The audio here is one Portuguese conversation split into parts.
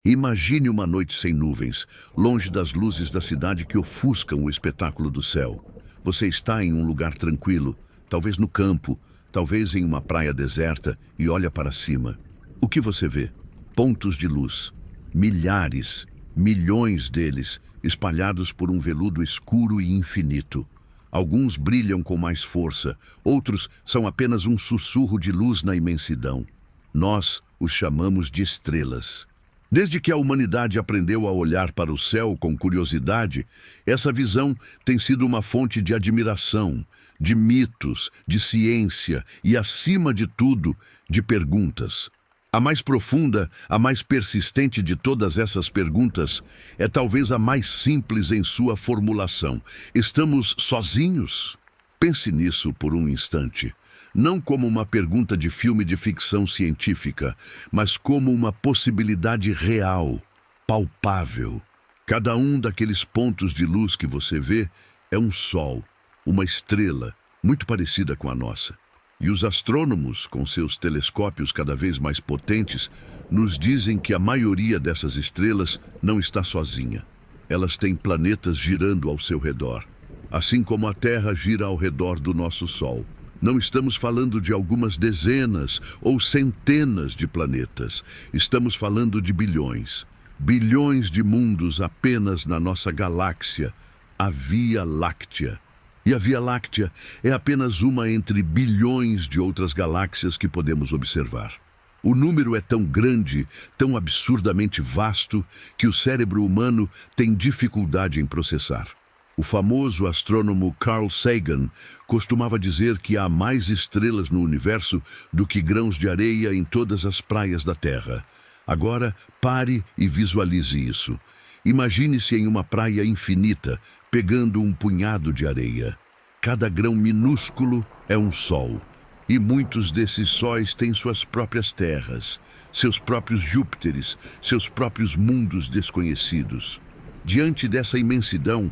Imagine uma noite sem nuvens, longe das luzes da cidade que ofuscam o espetáculo do céu. Você está em um lugar tranquilo, talvez no campo, talvez em uma praia deserta, e olha para cima. O que você vê? Pontos de luz. Milhares, milhões deles, espalhados por um veludo escuro e infinito. Alguns brilham com mais força, outros são apenas um sussurro de luz na imensidão. Nós os chamamos de estrelas. Desde que a humanidade aprendeu a olhar para o céu com curiosidade, essa visão tem sido uma fonte de admiração, de mitos, de ciência e, acima de tudo, de perguntas. A mais profunda, a mais persistente de todas essas perguntas é talvez a mais simples em sua formulação. Estamos sozinhos? Pense nisso por um instante. Não como uma pergunta de filme de ficção científica, mas como uma possibilidade real, palpável. Cada um daqueles pontos de luz que você vê é um sol, uma estrela, muito parecida com a nossa. E os astrônomos, com seus telescópios cada vez mais potentes, nos dizem que a maioria dessas estrelas não está sozinha. Elas têm planetas girando ao seu redor, assim como a Terra gira ao redor do nosso Sol. Não estamos falando de algumas dezenas ou centenas de planetas. Estamos falando de bilhões. Bilhões de mundos apenas na nossa galáxia, a Via Láctea. E a Via Láctea é apenas uma entre bilhões de outras galáxias que podemos observar. O número é tão grande, tão absurdamente vasto, que o cérebro humano tem dificuldade em processar. O famoso astrônomo Carl Sagan costumava dizer que há mais estrelas no universo do que grãos de areia em todas as praias da Terra. Agora, pare e visualize isso. Imagine-se em uma praia infinita, pegando um punhado de areia. Cada grão minúsculo é um sol. E muitos desses sóis têm suas próprias terras, seus próprios Júpiteres, seus próprios mundos desconhecidos. Diante dessa imensidão,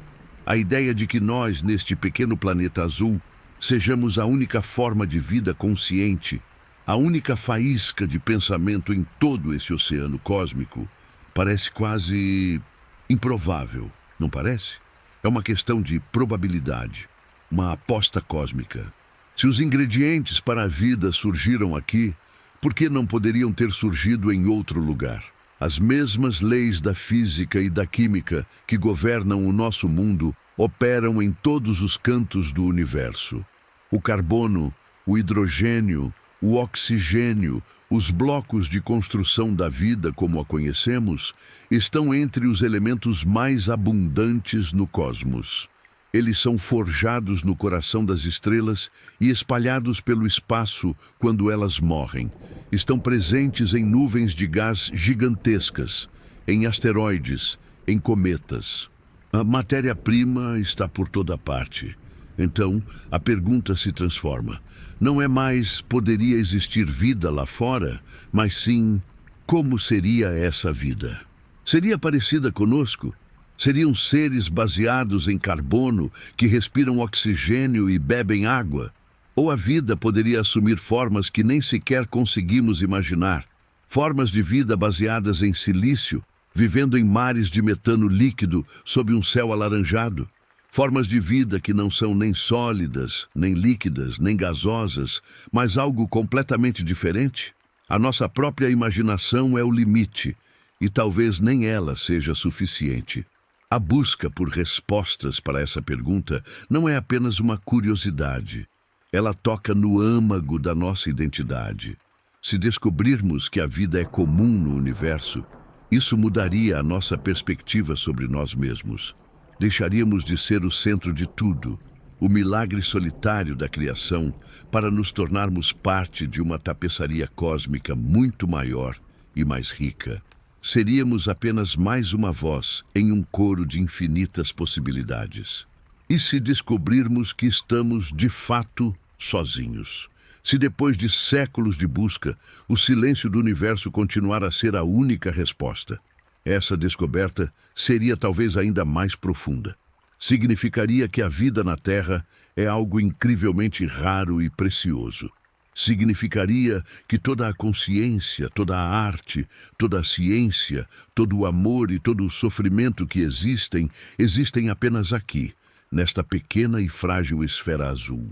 a ideia de que nós, neste pequeno planeta azul, sejamos a única forma de vida consciente, a única faísca de pensamento em todo esse oceano cósmico, parece quase improvável, não parece? É uma questão de probabilidade, uma aposta cósmica. Se os ingredientes para a vida surgiram aqui, por que não poderiam ter surgido em outro lugar? As mesmas leis da física e da química que governam o nosso mundo operam em todos os cantos do universo. O carbono, o hidrogênio, o oxigênio, os blocos de construção da vida como a conhecemos, estão entre os elementos mais abundantes no cosmos. Eles são forjados no coração das estrelas e espalhados pelo espaço quando elas morrem. Estão presentes em nuvens de gás gigantescas, em asteroides, em cometas. A matéria-prima está por toda parte. Então, a pergunta se transforma. Não é mais poderia existir vida lá fora, mas sim como seria essa vida? Seria parecida conosco? Seriam seres baseados em carbono que respiram oxigênio e bebem água? Ou a vida poderia assumir formas que nem sequer conseguimos imaginar? Formas de vida baseadas em silício, vivendo em mares de metano líquido sob um céu alaranjado? Formas de vida que não são nem sólidas, nem líquidas, nem gasosas, mas algo completamente diferente? A nossa própria imaginação é o limite, e talvez nem ela seja suficiente. A busca por respostas para essa pergunta não é apenas uma curiosidade. Ela toca no âmago da nossa identidade. Se descobrirmos que a vida é comum no universo, isso mudaria a nossa perspectiva sobre nós mesmos. Deixaríamos de ser o centro de tudo, o milagre solitário da criação, para nos tornarmos parte de uma tapeçaria cósmica muito maior e mais rica. Seríamos apenas mais uma voz em um coro de infinitas possibilidades. E se descobrirmos que estamos, de fato, sozinhos? Se depois de séculos de busca, o silêncio do universo continuar a ser a única resposta? Essa descoberta seria talvez ainda mais profunda. Significaria que a vida na Terra é algo incrivelmente raro e precioso. Significaria que toda a consciência, toda a arte, toda a ciência, todo o amor e todo o sofrimento que existem apenas aqui, nesta pequena e frágil esfera azul.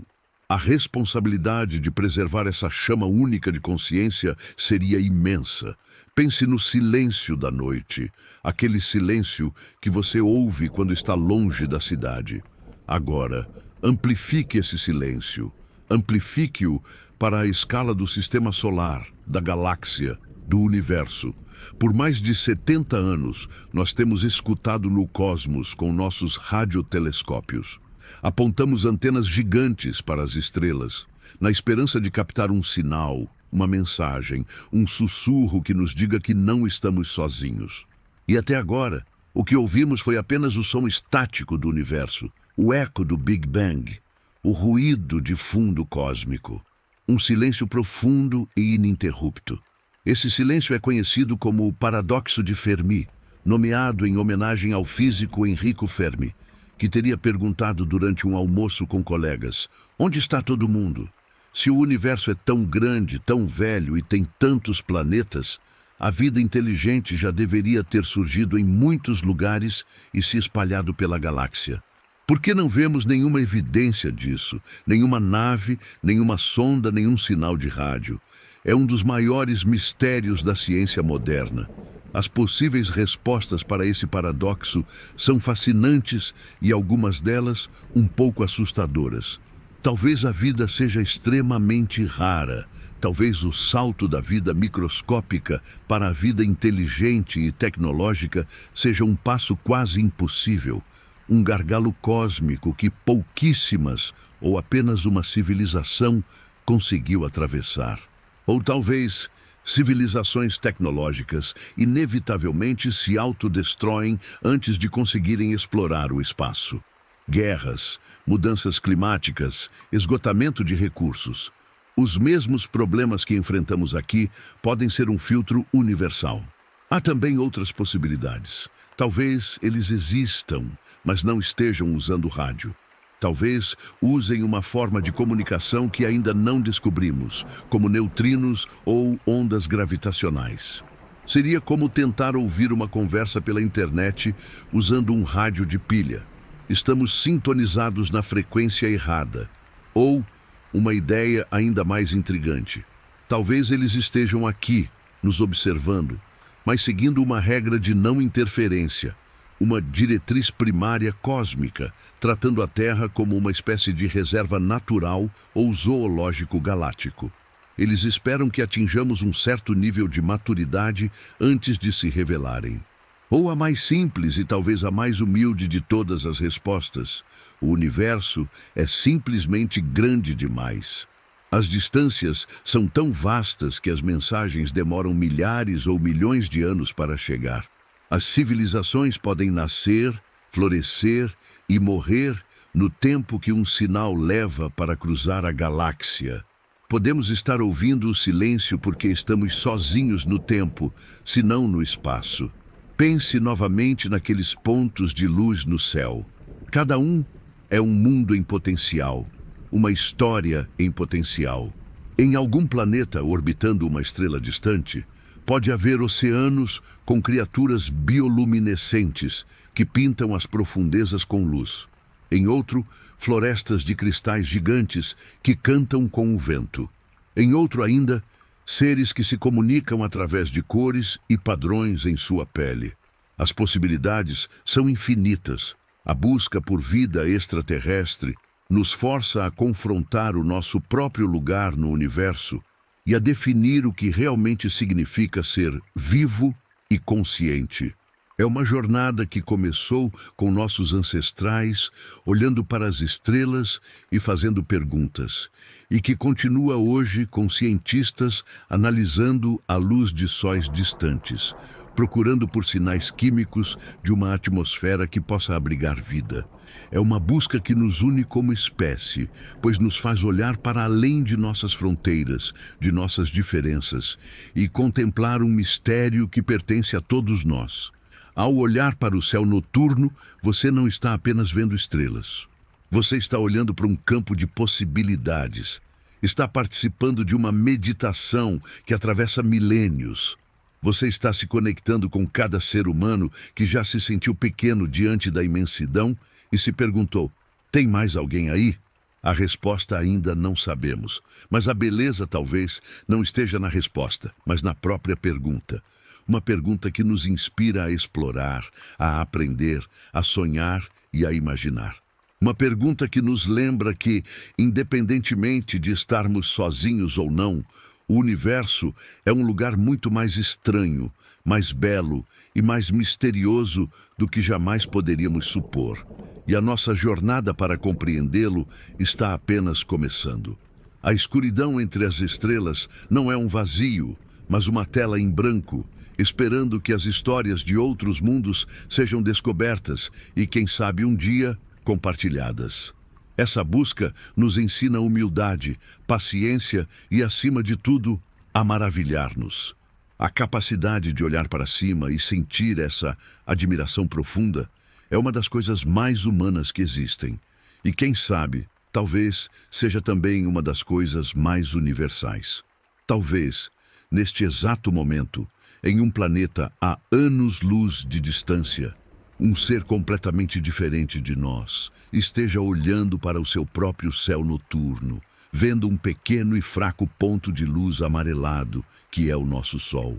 A responsabilidade de preservar essa chama única de consciência seria imensa. Pense no silêncio da noite, aquele silêncio que você ouve quando está longe da cidade. Agora, amplifique esse silêncio. Amplifique-o para a escala do sistema solar, da galáxia, do universo. Por mais de 70 anos, nós temos escutado no cosmos com nossos radiotelescópios. Apontamos antenas gigantes para as estrelas, na esperança de captar um sinal, uma mensagem, um sussurro que nos diga que não estamos sozinhos. E até agora, o que ouvimos foi apenas o som estático do universo, o eco do Big Bang, o ruído de fundo cósmico. Um silêncio profundo e ininterrupto. Esse silêncio é conhecido como o paradoxo de Fermi, nomeado em homenagem ao físico Enrico Fermi, que teria perguntado durante um almoço com colegas: onde está todo mundo? Se o universo é tão grande, tão velho e tem tantos planetas, a vida inteligente já deveria ter surgido em muitos lugares e se espalhado pela galáxia. Por que não vemos nenhuma evidência disso? Nenhuma nave, nenhuma sonda, nenhum sinal de rádio. É um dos maiores mistérios da ciência moderna. As possíveis respostas para esse paradoxo são fascinantes e algumas delas um pouco assustadoras. Talvez a vida seja extremamente rara. Talvez o salto da vida microscópica para a vida inteligente e tecnológica seja um passo quase impossível. Um gargalo cósmico que pouquíssimas ou apenas uma civilização conseguiu atravessar. Ou talvez civilizações tecnológicas inevitavelmente se autodestroem antes de conseguirem explorar o espaço. Guerras, mudanças climáticas, esgotamento de recursos. Os mesmos problemas que enfrentamos aqui podem ser um filtro universal. Há também outras possibilidades. Talvez eles existam, mas não estejam usando rádio. Talvez usem uma forma de comunicação que ainda não descobrimos, como neutrinos ou ondas gravitacionais. Seria como tentar ouvir uma conversa pela internet usando um rádio de pilha. Estamos sintonizados na frequência errada. Ou uma ideia ainda mais intrigante. Talvez eles estejam aqui, nos observando, mas seguindo uma regra de não interferência. Uma diretriz primária cósmica, tratando a Terra como uma espécie de reserva natural ou zoológico galáctico. Eles esperam que atinjamos um certo nível de maturidade antes de se revelarem. Ou a mais simples e talvez a mais humilde de todas as respostas: o universo é simplesmente grande demais. As distâncias são tão vastas que as mensagens demoram milhares ou milhões de anos para chegar. As civilizações podem nascer, florescer e morrer no tempo que um sinal leva para cruzar a galáxia. Podemos estar ouvindo o silêncio porque estamos sozinhos no tempo, se não no espaço. Pense novamente naqueles pontos de luz no céu. Cada um é um mundo em potencial, uma história em potencial. Em algum planeta orbitando uma estrela distante, pode haver oceanos com criaturas bioluminescentes que pintam as profundezas com luz. Em outro, florestas de cristais gigantes que cantam com o vento. Em outro ainda, seres que se comunicam através de cores e padrões em sua pele. As possibilidades são infinitas. A busca por vida extraterrestre nos força a confrontar o nosso próprio lugar no universo e a definir o que realmente significa ser vivo e consciente. É uma jornada que começou com nossos ancestrais, olhando para as estrelas e fazendo perguntas, e que continua hoje com cientistas analisando a luz de sóis distantes, procurando por sinais químicos de uma atmosfera que possa abrigar vida. É uma busca que nos une como espécie, pois nos faz olhar para além de nossas fronteiras, de nossas diferenças, e contemplar um mistério que pertence a todos nós. Ao olhar para o céu noturno, você não está apenas vendo estrelas. Você está olhando para um campo de possibilidades. Está participando de uma meditação que atravessa milênios. Você está se conectando com cada ser humano que já se sentiu pequeno diante da imensidão e se perguntou: tem mais alguém aí? A resposta ainda não sabemos, mas a beleza talvez não esteja na resposta, mas na própria pergunta. Uma pergunta que nos inspira a explorar, a aprender, a sonhar e a imaginar. Uma pergunta que nos lembra que, independentemente de estarmos sozinhos ou não, o universo é um lugar muito mais estranho, mais belo e mais misterioso do que jamais poderíamos supor. E a nossa jornada para compreendê-lo está apenas começando. A escuridão entre as estrelas não é um vazio, mas uma tela em branco, esperando que as histórias de outros mundos sejam descobertas e, quem sabe, um dia, compartilhadas. Essa busca nos ensina humildade, paciência e, acima de tudo, a maravilhar-nos. A capacidade de olhar para cima e sentir essa admiração profunda é uma das coisas mais humanas que existem. E quem sabe, talvez seja também uma das coisas mais universais. Talvez, neste exato momento, em um planeta a anos-luz de distância, um ser completamente diferente de nós esteja olhando para o seu próprio céu noturno, vendo um pequeno e fraco ponto de luz amarelado, que é o nosso Sol,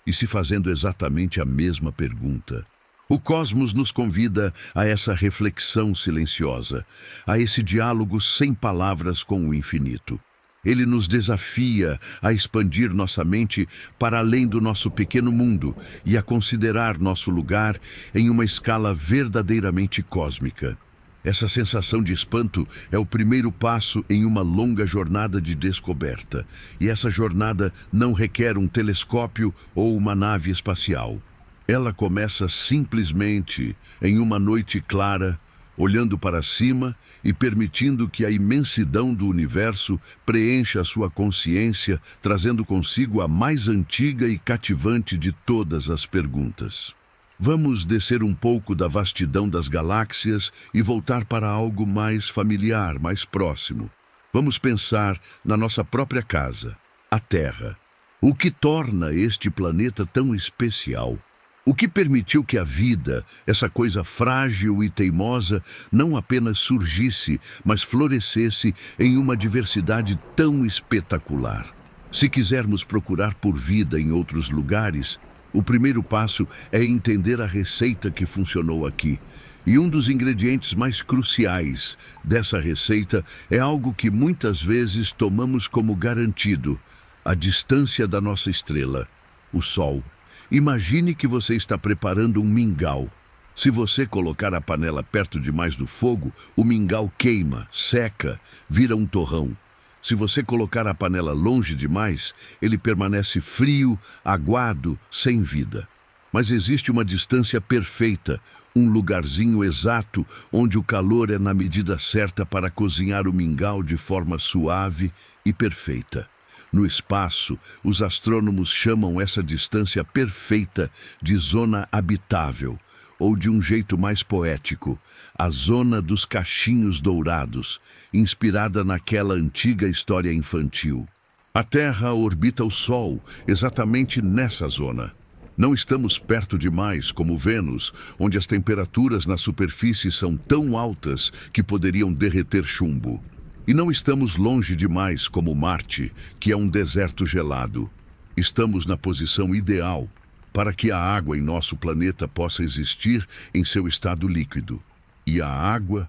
e se fazendo exatamente a mesma pergunta. O cosmos nos convida a essa reflexão silenciosa, a esse diálogo sem palavras com o infinito. Ele nos desafia a expandir nossa mente para além do nosso pequeno mundo e a considerar nosso lugar em uma escala verdadeiramente cósmica. Essa sensação de espanto é o primeiro passo em uma longa jornada de descoberta, e essa jornada não requer um telescópio ou uma nave espacial. Ela começa simplesmente em uma noite clara, olhando para cima e permitindo que a imensidão do universo preencha a sua consciência, trazendo consigo a mais antiga e cativante de todas as perguntas. Vamos descer um pouco da vastidão das galáxias e voltar para algo mais familiar, mais próximo. Vamos pensar na nossa própria casa, a Terra. O que torna este planeta tão especial? O que permitiu que a vida, essa coisa frágil e teimosa, não apenas surgisse, mas florescesse em uma diversidade tão espetacular? Se quisermos procurar por vida em outros lugares, o primeiro passo é entender a receita que funcionou aqui. E um dos ingredientes mais cruciais dessa receita é algo que muitas vezes tomamos como garantido: a distância da nossa estrela, o Sol. Imagine que você está preparando um mingau. Se você colocar a panela perto demais do fogo, o mingau queima, seca, vira um torrão. Se você colocar a panela longe demais, ele permanece frio, aguado, sem vida. Mas existe uma distância perfeita, um lugarzinho exato onde o calor é na medida certa para cozinhar o mingau de forma suave e perfeita. No espaço, os astrônomos chamam essa distância perfeita de zona habitável, ou de um jeito mais poético, a zona dos cachinhos dourados, inspirada naquela antiga história infantil. A Terra orbita o Sol exatamente nessa zona. Não estamos perto demais, como Vênus, onde as temperaturas na superfície são tão altas que poderiam derreter chumbo. E não estamos longe demais, como Marte, que é um deserto gelado. Estamos na posição ideal para que a água em nosso planeta possa existir em seu estado líquido. E a água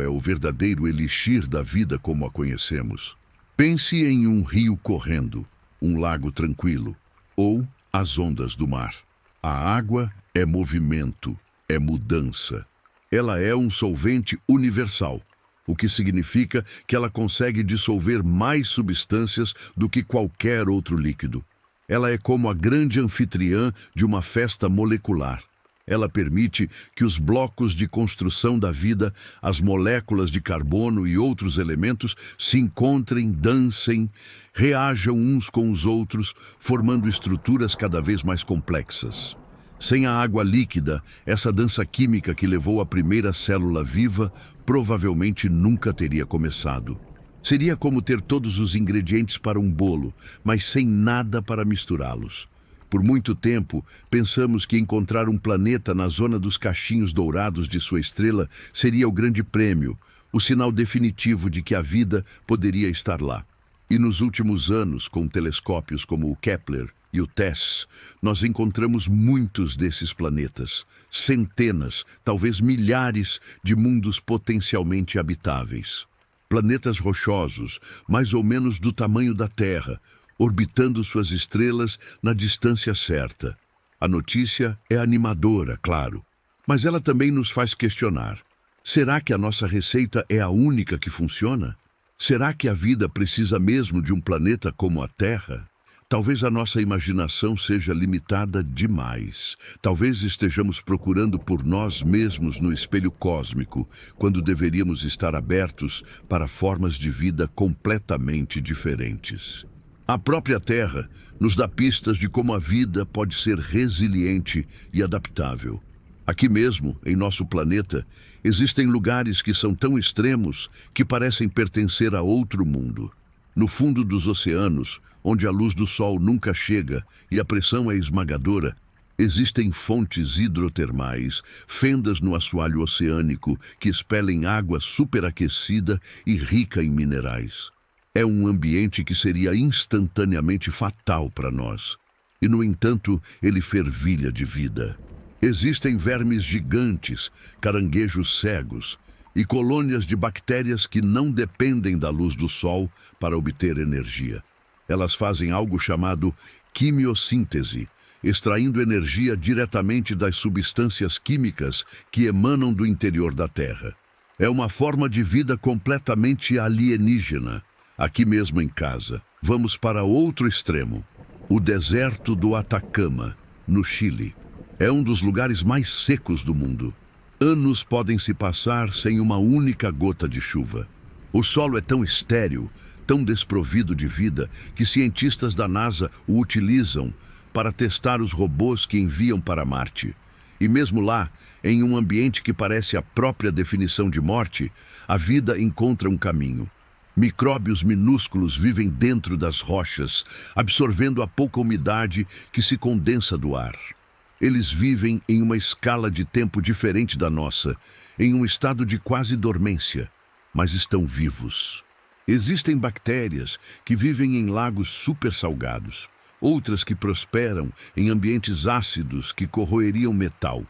é o verdadeiro elixir da vida como a conhecemos. Pense em um rio correndo, um lago tranquilo, ou as ondas do mar. A água é movimento, é mudança. Ela é um solvente universal, o que significa que ela consegue dissolver mais substâncias do que qualquer outro líquido. Ela é como a grande anfitriã de uma festa molecular. Ela permite que os blocos de construção da vida, as moléculas de carbono e outros elementos se encontrem, dancem, reajam uns com os outros, formando estruturas cada vez mais complexas. Sem a água líquida, essa dança química que levou a primeira célula viva provavelmente nunca teria começado. Seria como ter todos os ingredientes para um bolo, mas sem nada para misturá-los. Por muito tempo, pensamos que encontrar um planeta na zona dos cachinhos dourados de sua estrela seria o grande prêmio, o sinal definitivo de que a vida poderia estar lá. E nos últimos anos, com telescópios como o Kepler e o TESS, nós encontramos muitos desses planetas, centenas, talvez milhares de mundos potencialmente habitáveis. Planetas rochosos, mais ou menos do tamanho da Terra, orbitando suas estrelas na distância certa. A notícia é animadora, claro, mas ela também nos faz questionar. Será que a nossa receita é a única que funciona? Será que a vida precisa mesmo de um planeta como a Terra? Talvez a nossa imaginação seja limitada demais. Talvez estejamos procurando por nós mesmos no espelho cósmico, quando deveríamos estar abertos para formas de vida completamente diferentes. A própria Terra nos dá pistas de como a vida pode ser resiliente e adaptável. Aqui mesmo, em nosso planeta, existem lugares que são tão extremos que parecem pertencer a outro mundo. No fundo dos oceanos, onde a luz do sol nunca chega e a pressão é esmagadora, existem fontes hidrotermais, fendas no assoalho oceânico que expelem água superaquecida e rica em minerais. É um ambiente que seria instantaneamente fatal para nós. E, no entanto, ele fervilha de vida. Existem vermes gigantes, caranguejos cegos e colônias de bactérias que não dependem da luz do sol para obter energia. Elas fazem algo chamado quimiossíntese, extraindo energia diretamente das substâncias químicas que emanam do interior da Terra. É uma forma de vida completamente alienígena. Aqui mesmo em casa, vamos para outro extremo. O deserto do Atacama, no Chile. É um dos lugares mais secos do mundo. Anos podem se passar sem uma única gota de chuva. O solo é tão estéril, tão desprovido de vida, que cientistas da NASA o utilizam para testar os robôs que enviam para Marte. E mesmo lá, em um ambiente que parece a própria definição de morte, a vida encontra um caminho. Micróbios minúsculos vivem dentro das rochas, absorvendo a pouca umidade que se condensa do ar. Eles vivem em uma escala de tempo diferente da nossa, em um estado de quase dormência, mas estão vivos. Existem bactérias que vivem em lagos supersalgados, outras que prosperam em ambientes ácidos que corroeriam metal,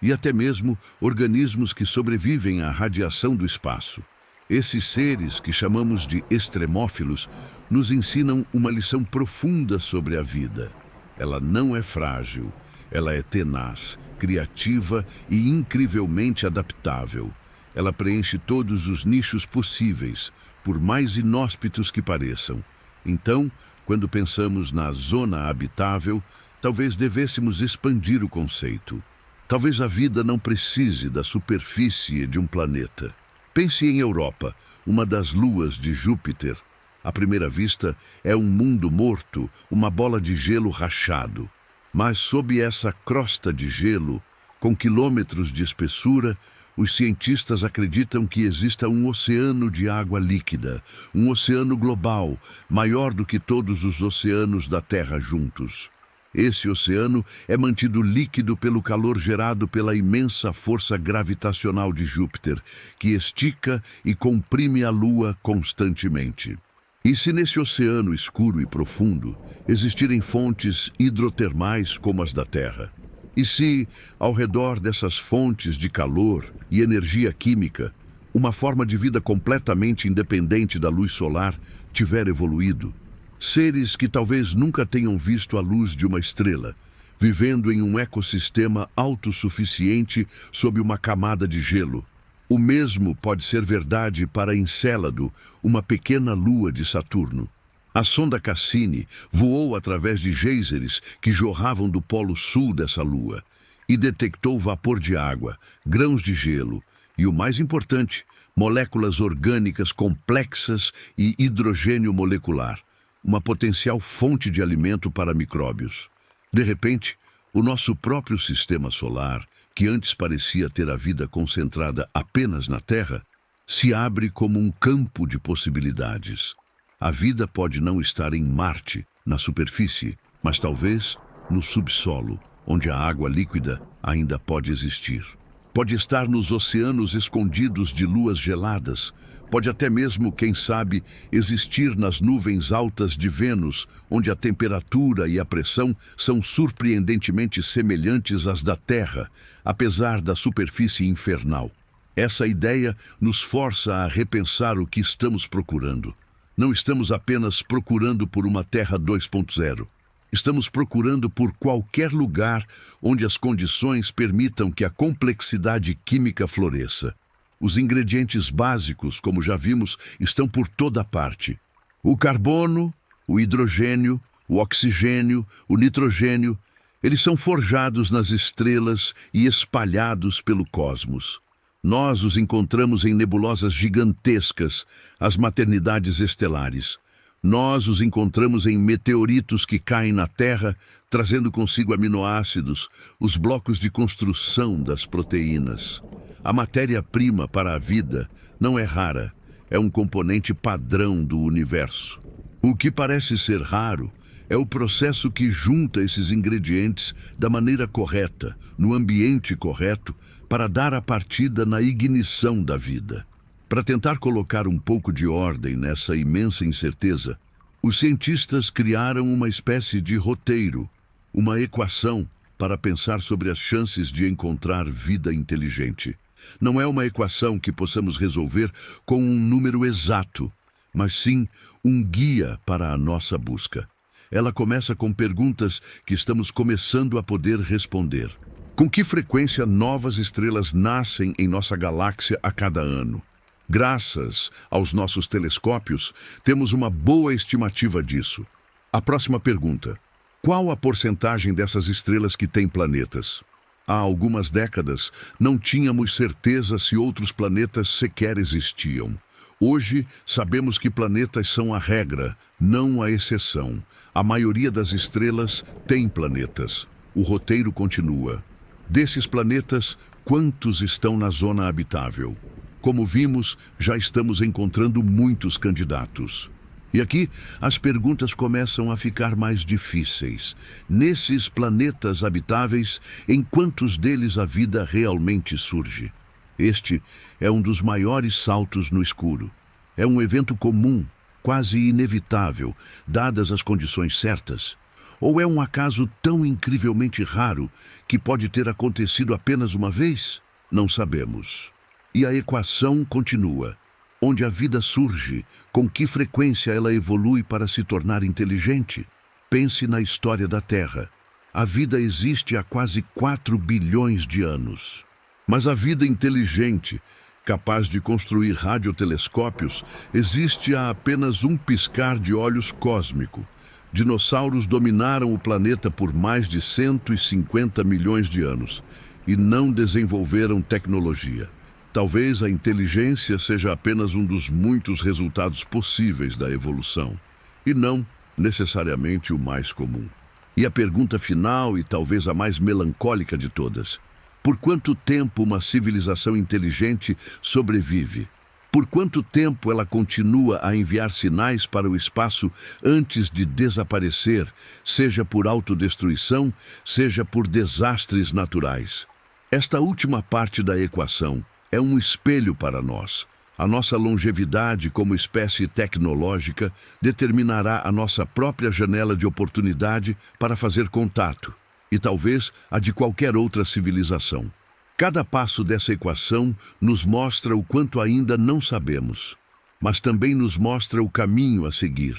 e até mesmo organismos que sobrevivem à radiação do espaço. Esses seres, que chamamos de extremófilos, nos ensinam uma lição profunda sobre a vida. Ela não é frágil, ela é tenaz, criativa e incrivelmente adaptável. Ela preenche todos os nichos possíveis, por mais inóspitos que pareçam. Então, quando pensamos na zona habitável, talvez devêssemos expandir o conceito. Talvez a vida não precise da superfície de um planeta. Pense em Europa, uma das luas de Júpiter. À primeira vista, é um mundo morto, uma bola de gelo rachado. Mas sob essa crosta de gelo, com quilômetros de espessura, os cientistas acreditam que exista um oceano de água líquida, um oceano global, maior do que todos os oceanos da Terra juntos. Esse oceano é mantido líquido pelo calor gerado pela imensa força gravitacional de Júpiter, que estica e comprime a Lua constantemente. E se nesse oceano escuro e profundo existirem fontes hidrotermais como as da Terra? E se, ao redor dessas fontes de calor e energia química, uma forma de vida completamente independente da luz solar tiver evoluído? Seres que talvez nunca tenham visto a luz de uma estrela, vivendo em um ecossistema autossuficiente sob uma camada de gelo. O mesmo pode ser verdade para Encélado, uma pequena lua de Saturno. A sonda Cassini voou através de geysers que jorravam do polo sul dessa lua e detectou vapor de água, grãos de gelo e, o mais importante, moléculas orgânicas complexas e hidrogênio molecular, uma potencial fonte de alimento para micróbios. De repente, o nosso próprio sistema solar, que antes parecia ter a vida concentrada apenas na Terra, se abre como um campo de possibilidades. A vida pode não estar em Marte, na superfície, mas talvez no subsolo, onde a água líquida ainda pode existir. Pode estar nos oceanos escondidos de luas geladas. Pode até mesmo, quem sabe, existir nas nuvens altas de Vênus, onde a temperatura e a pressão são surpreendentemente semelhantes às da Terra, apesar da superfície infernal. Essa ideia nos força a repensar o que estamos procurando. Não estamos apenas procurando por uma Terra 2.0. Estamos procurando por qualquer lugar onde as condições permitam que a complexidade química floresça. Os ingredientes básicos, como já vimos, estão por toda parte. O carbono, o hidrogênio, o oxigênio, o nitrogênio, eles são forjados nas estrelas e espalhados pelo cosmos. Nós os encontramos em nebulosas gigantescas, as maternidades estelares. Nós os encontramos em meteoritos que caem na Terra, trazendo consigo aminoácidos, os blocos de construção das proteínas. A matéria-prima para a vida não é rara, é um componente padrão do universo. O que parece ser raro é o processo que junta esses ingredientes da maneira correta, no ambiente correto, para dar a partida na ignição da vida. Para tentar colocar um pouco de ordem nessa imensa incerteza, os cientistas criaram uma espécie de roteiro, uma equação para pensar sobre as chances de encontrar vida inteligente. Não é uma equação que possamos resolver com um número exato, mas sim um guia para a nossa busca. Ela começa com perguntas que estamos começando a poder responder. Com que frequência novas estrelas nascem em nossa galáxia a cada ano? Graças aos nossos telescópios, temos uma boa estimativa disso. A próxima pergunta: qual a porcentagem dessas estrelas que têm planetas? Há algumas décadas, não tínhamos certeza se outros planetas sequer existiam. Hoje, sabemos que planetas são a regra, não a exceção. A maioria das estrelas tem planetas. O roteiro continua. Desses planetas, quantos estão na zona habitável? Como vimos, já estamos encontrando muitos candidatos. E aqui, as perguntas começam a ficar mais difíceis. Nesses planetas habitáveis, em quantos deles a vida realmente surge? Este é um dos maiores saltos no escuro. É um evento comum, quase inevitável, dadas as condições certas. Ou é um acaso tão incrivelmente raro que pode ter acontecido apenas uma vez? Não sabemos. E a equação continua. Onde a vida surge, com que frequência ela evolui para se tornar inteligente? Pense na história da Terra. A vida existe há quase 4 bilhões de anos. Mas a vida inteligente, capaz de construir radiotelescópios, existe há apenas um piscar de olhos cósmico. Dinossauros dominaram o planeta por mais de 150 milhões de anos e não desenvolveram tecnologia. Talvez a inteligência seja apenas um dos muitos resultados possíveis da evolução, e não necessariamente o mais comum. E a pergunta final, e talvez a mais melancólica de todas: por quanto tempo uma civilização inteligente sobrevive? Por quanto tempo ela continua a enviar sinais para o espaço antes de desaparecer, seja por autodestruição, seja por desastres naturais? Esta última parte da equação é um espelho para nós. A nossa longevidade como espécie tecnológica determinará a nossa própria janela de oportunidade para fazer contato, e talvez a de qualquer outra civilização. Cada passo dessa equação nos mostra o quanto ainda não sabemos, mas também nos mostra o caminho a seguir.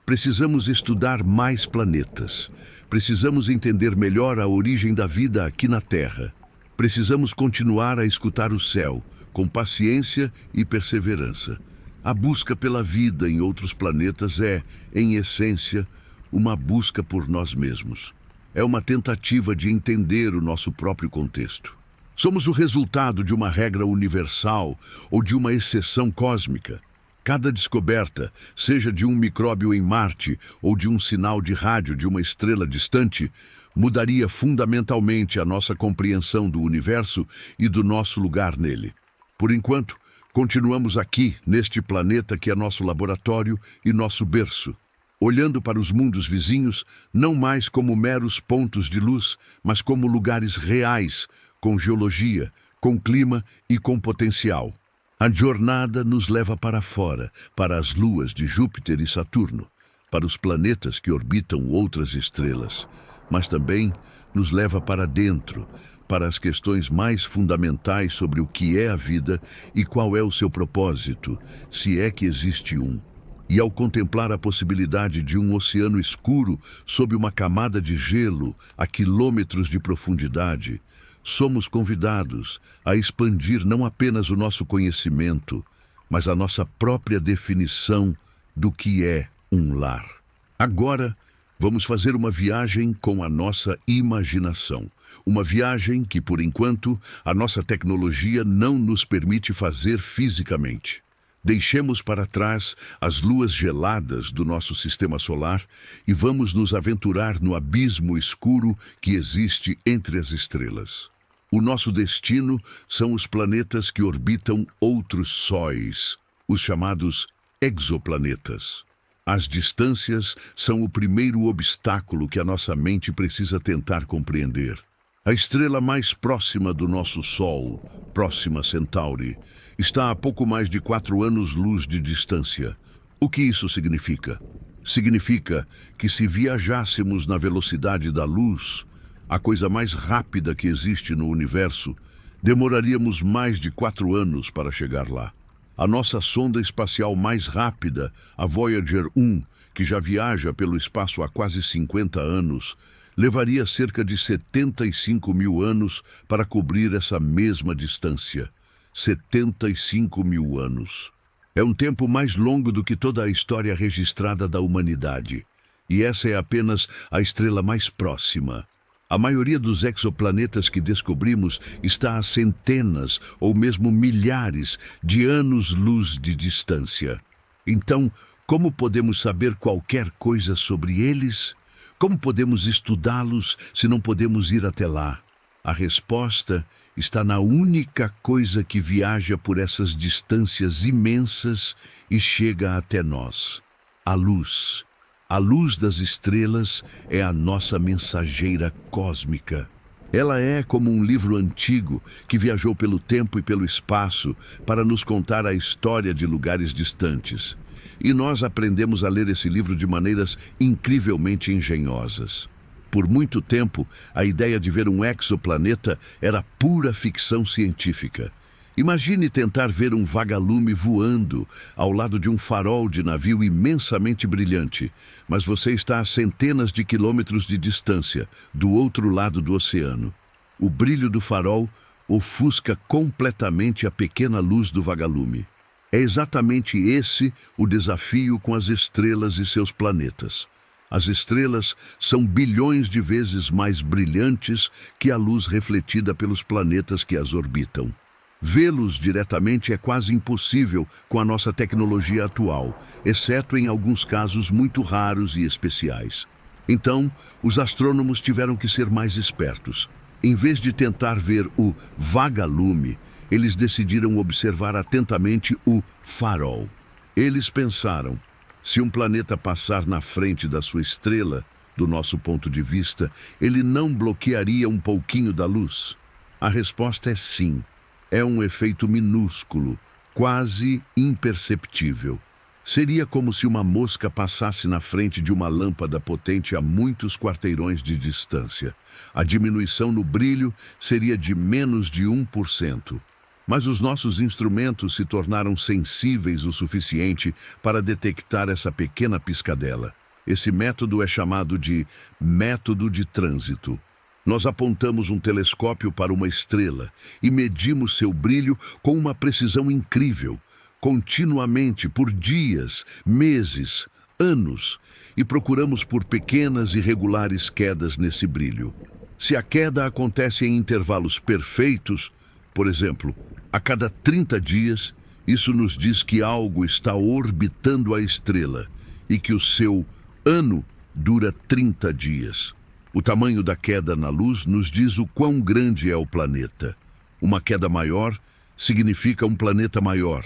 Precisamos estudar mais planetas. Precisamos entender melhor a origem da vida aqui na Terra. Precisamos continuar a escutar o céu, com paciência e perseverança. A busca pela vida em outros planetas é, em essência, uma busca por nós mesmos. É uma tentativa de entender o nosso próprio contexto. Somos o resultado de uma regra universal ou de uma exceção cósmica. Cada descoberta, seja de um micróbio em Marte ou de um sinal de rádio de uma estrela distante, mudaria fundamentalmente a nossa compreensão do universo e do nosso lugar nele. Por enquanto, Continuamos aqui, neste planeta que é nosso laboratório e nosso berço, olhando para os mundos vizinhos não mais como meros pontos de luz, mas como lugares reais, com geologia, com clima e com potencial. A jornada nos leva para fora, para as luas de Júpiter e Saturno, para os planetas que orbitam outras estrelas, mas também nos leva para dentro, para as questões mais fundamentais sobre o que é a vida e qual é o seu propósito, se é que existe um. E ao contemplar a possibilidade de um oceano escuro sob uma camada de gelo a quilômetros de profundidade, somos convidados a expandir não apenas o nosso conhecimento, mas a nossa própria definição do que é um lar. Agora, vamos fazer uma viagem com a nossa imaginação. Uma viagem que, por enquanto, a nossa tecnologia não nos permite fazer fisicamente. Deixemos para trás as luas geladas do nosso sistema solar e vamos nos aventurar no abismo escuro que existe entre as estrelas. O nosso destino são os planetas que orbitam outros sóis, os chamados exoplanetas. As distâncias são o primeiro obstáculo que a nossa mente precisa tentar compreender. A estrela mais próxima do nosso Sol, Próxima Centauri, está a pouco mais de 4 anos-luz de distância. O que isso significa? Significa que se viajássemos na velocidade da luz, a coisa mais rápida que existe no universo, demoraríamos mais de 4 anos para chegar lá. A nossa sonda espacial mais rápida, a Voyager 1, que já viaja pelo espaço há quase 50 anos, levaria cerca de 75 mil anos para cobrir essa mesma distância. 75 mil anos. É um tempo mais longo do que toda a história registrada da humanidade. E essa é apenas a estrela mais próxima. A maioria dos exoplanetas que descobrimos está a centenas ou mesmo milhares de anos-luz de distância. Então, como podemos saber qualquer coisa sobre eles? Como podemos estudá-los se não podemos ir até lá? A resposta está na única coisa que viaja por essas distâncias imensas e chega até nós: a luz. A luz das estrelas é a nossa mensageira cósmica. Ela é como um livro antigo que viajou pelo tempo e pelo espaço para nos contar a história de lugares distantes. E nós aprendemos a ler esse livro de maneiras incrivelmente engenhosas. Por muito tempo, a ideia de ver um exoplaneta era pura ficção científica. Imagine tentar ver um vagalume voando ao lado de um farol de navio imensamente brilhante, mas você está a centenas de quilômetros de distância, do outro lado do oceano. O brilho do farol ofusca completamente a pequena luz do vagalume. É exatamente esse o desafio com as estrelas e seus planetas. As estrelas são bilhões de vezes mais brilhantes que a luz refletida pelos planetas que as orbitam. Vê-los diretamente é quase impossível com a nossa tecnologia atual, exceto em alguns casos muito raros e especiais. Então, os astrônomos tiveram que ser mais espertos. Em vez de tentar ver o vagalume, eles decidiram observar atentamente o farol. Eles pensaram: se um planeta passar na frente da sua estrela, do nosso ponto de vista, ele não bloquearia um pouquinho da luz? A resposta é sim. É um efeito minúsculo, quase imperceptível. Seria como se uma mosca passasse na frente de uma lâmpada potente a muitos quarteirões de distância. A diminuição no brilho seria de menos de 1%. Mas os nossos instrumentos se tornaram sensíveis o suficiente para detectar essa pequena piscadela. Esse método é chamado de método de trânsito. Nós apontamos um telescópio para uma estrela e medimos seu brilho com uma precisão incrível, continuamente, por dias, meses, anos, e procuramos por pequenas e regulares quedas nesse brilho. Se a queda acontece em intervalos perfeitos, por exemplo, a cada 30 dias, isso nos diz que algo está orbitando a estrela e que o seu ano dura 30 dias. O tamanho da queda na luz nos diz o quão grande é o planeta. Uma queda maior significa um planeta maior.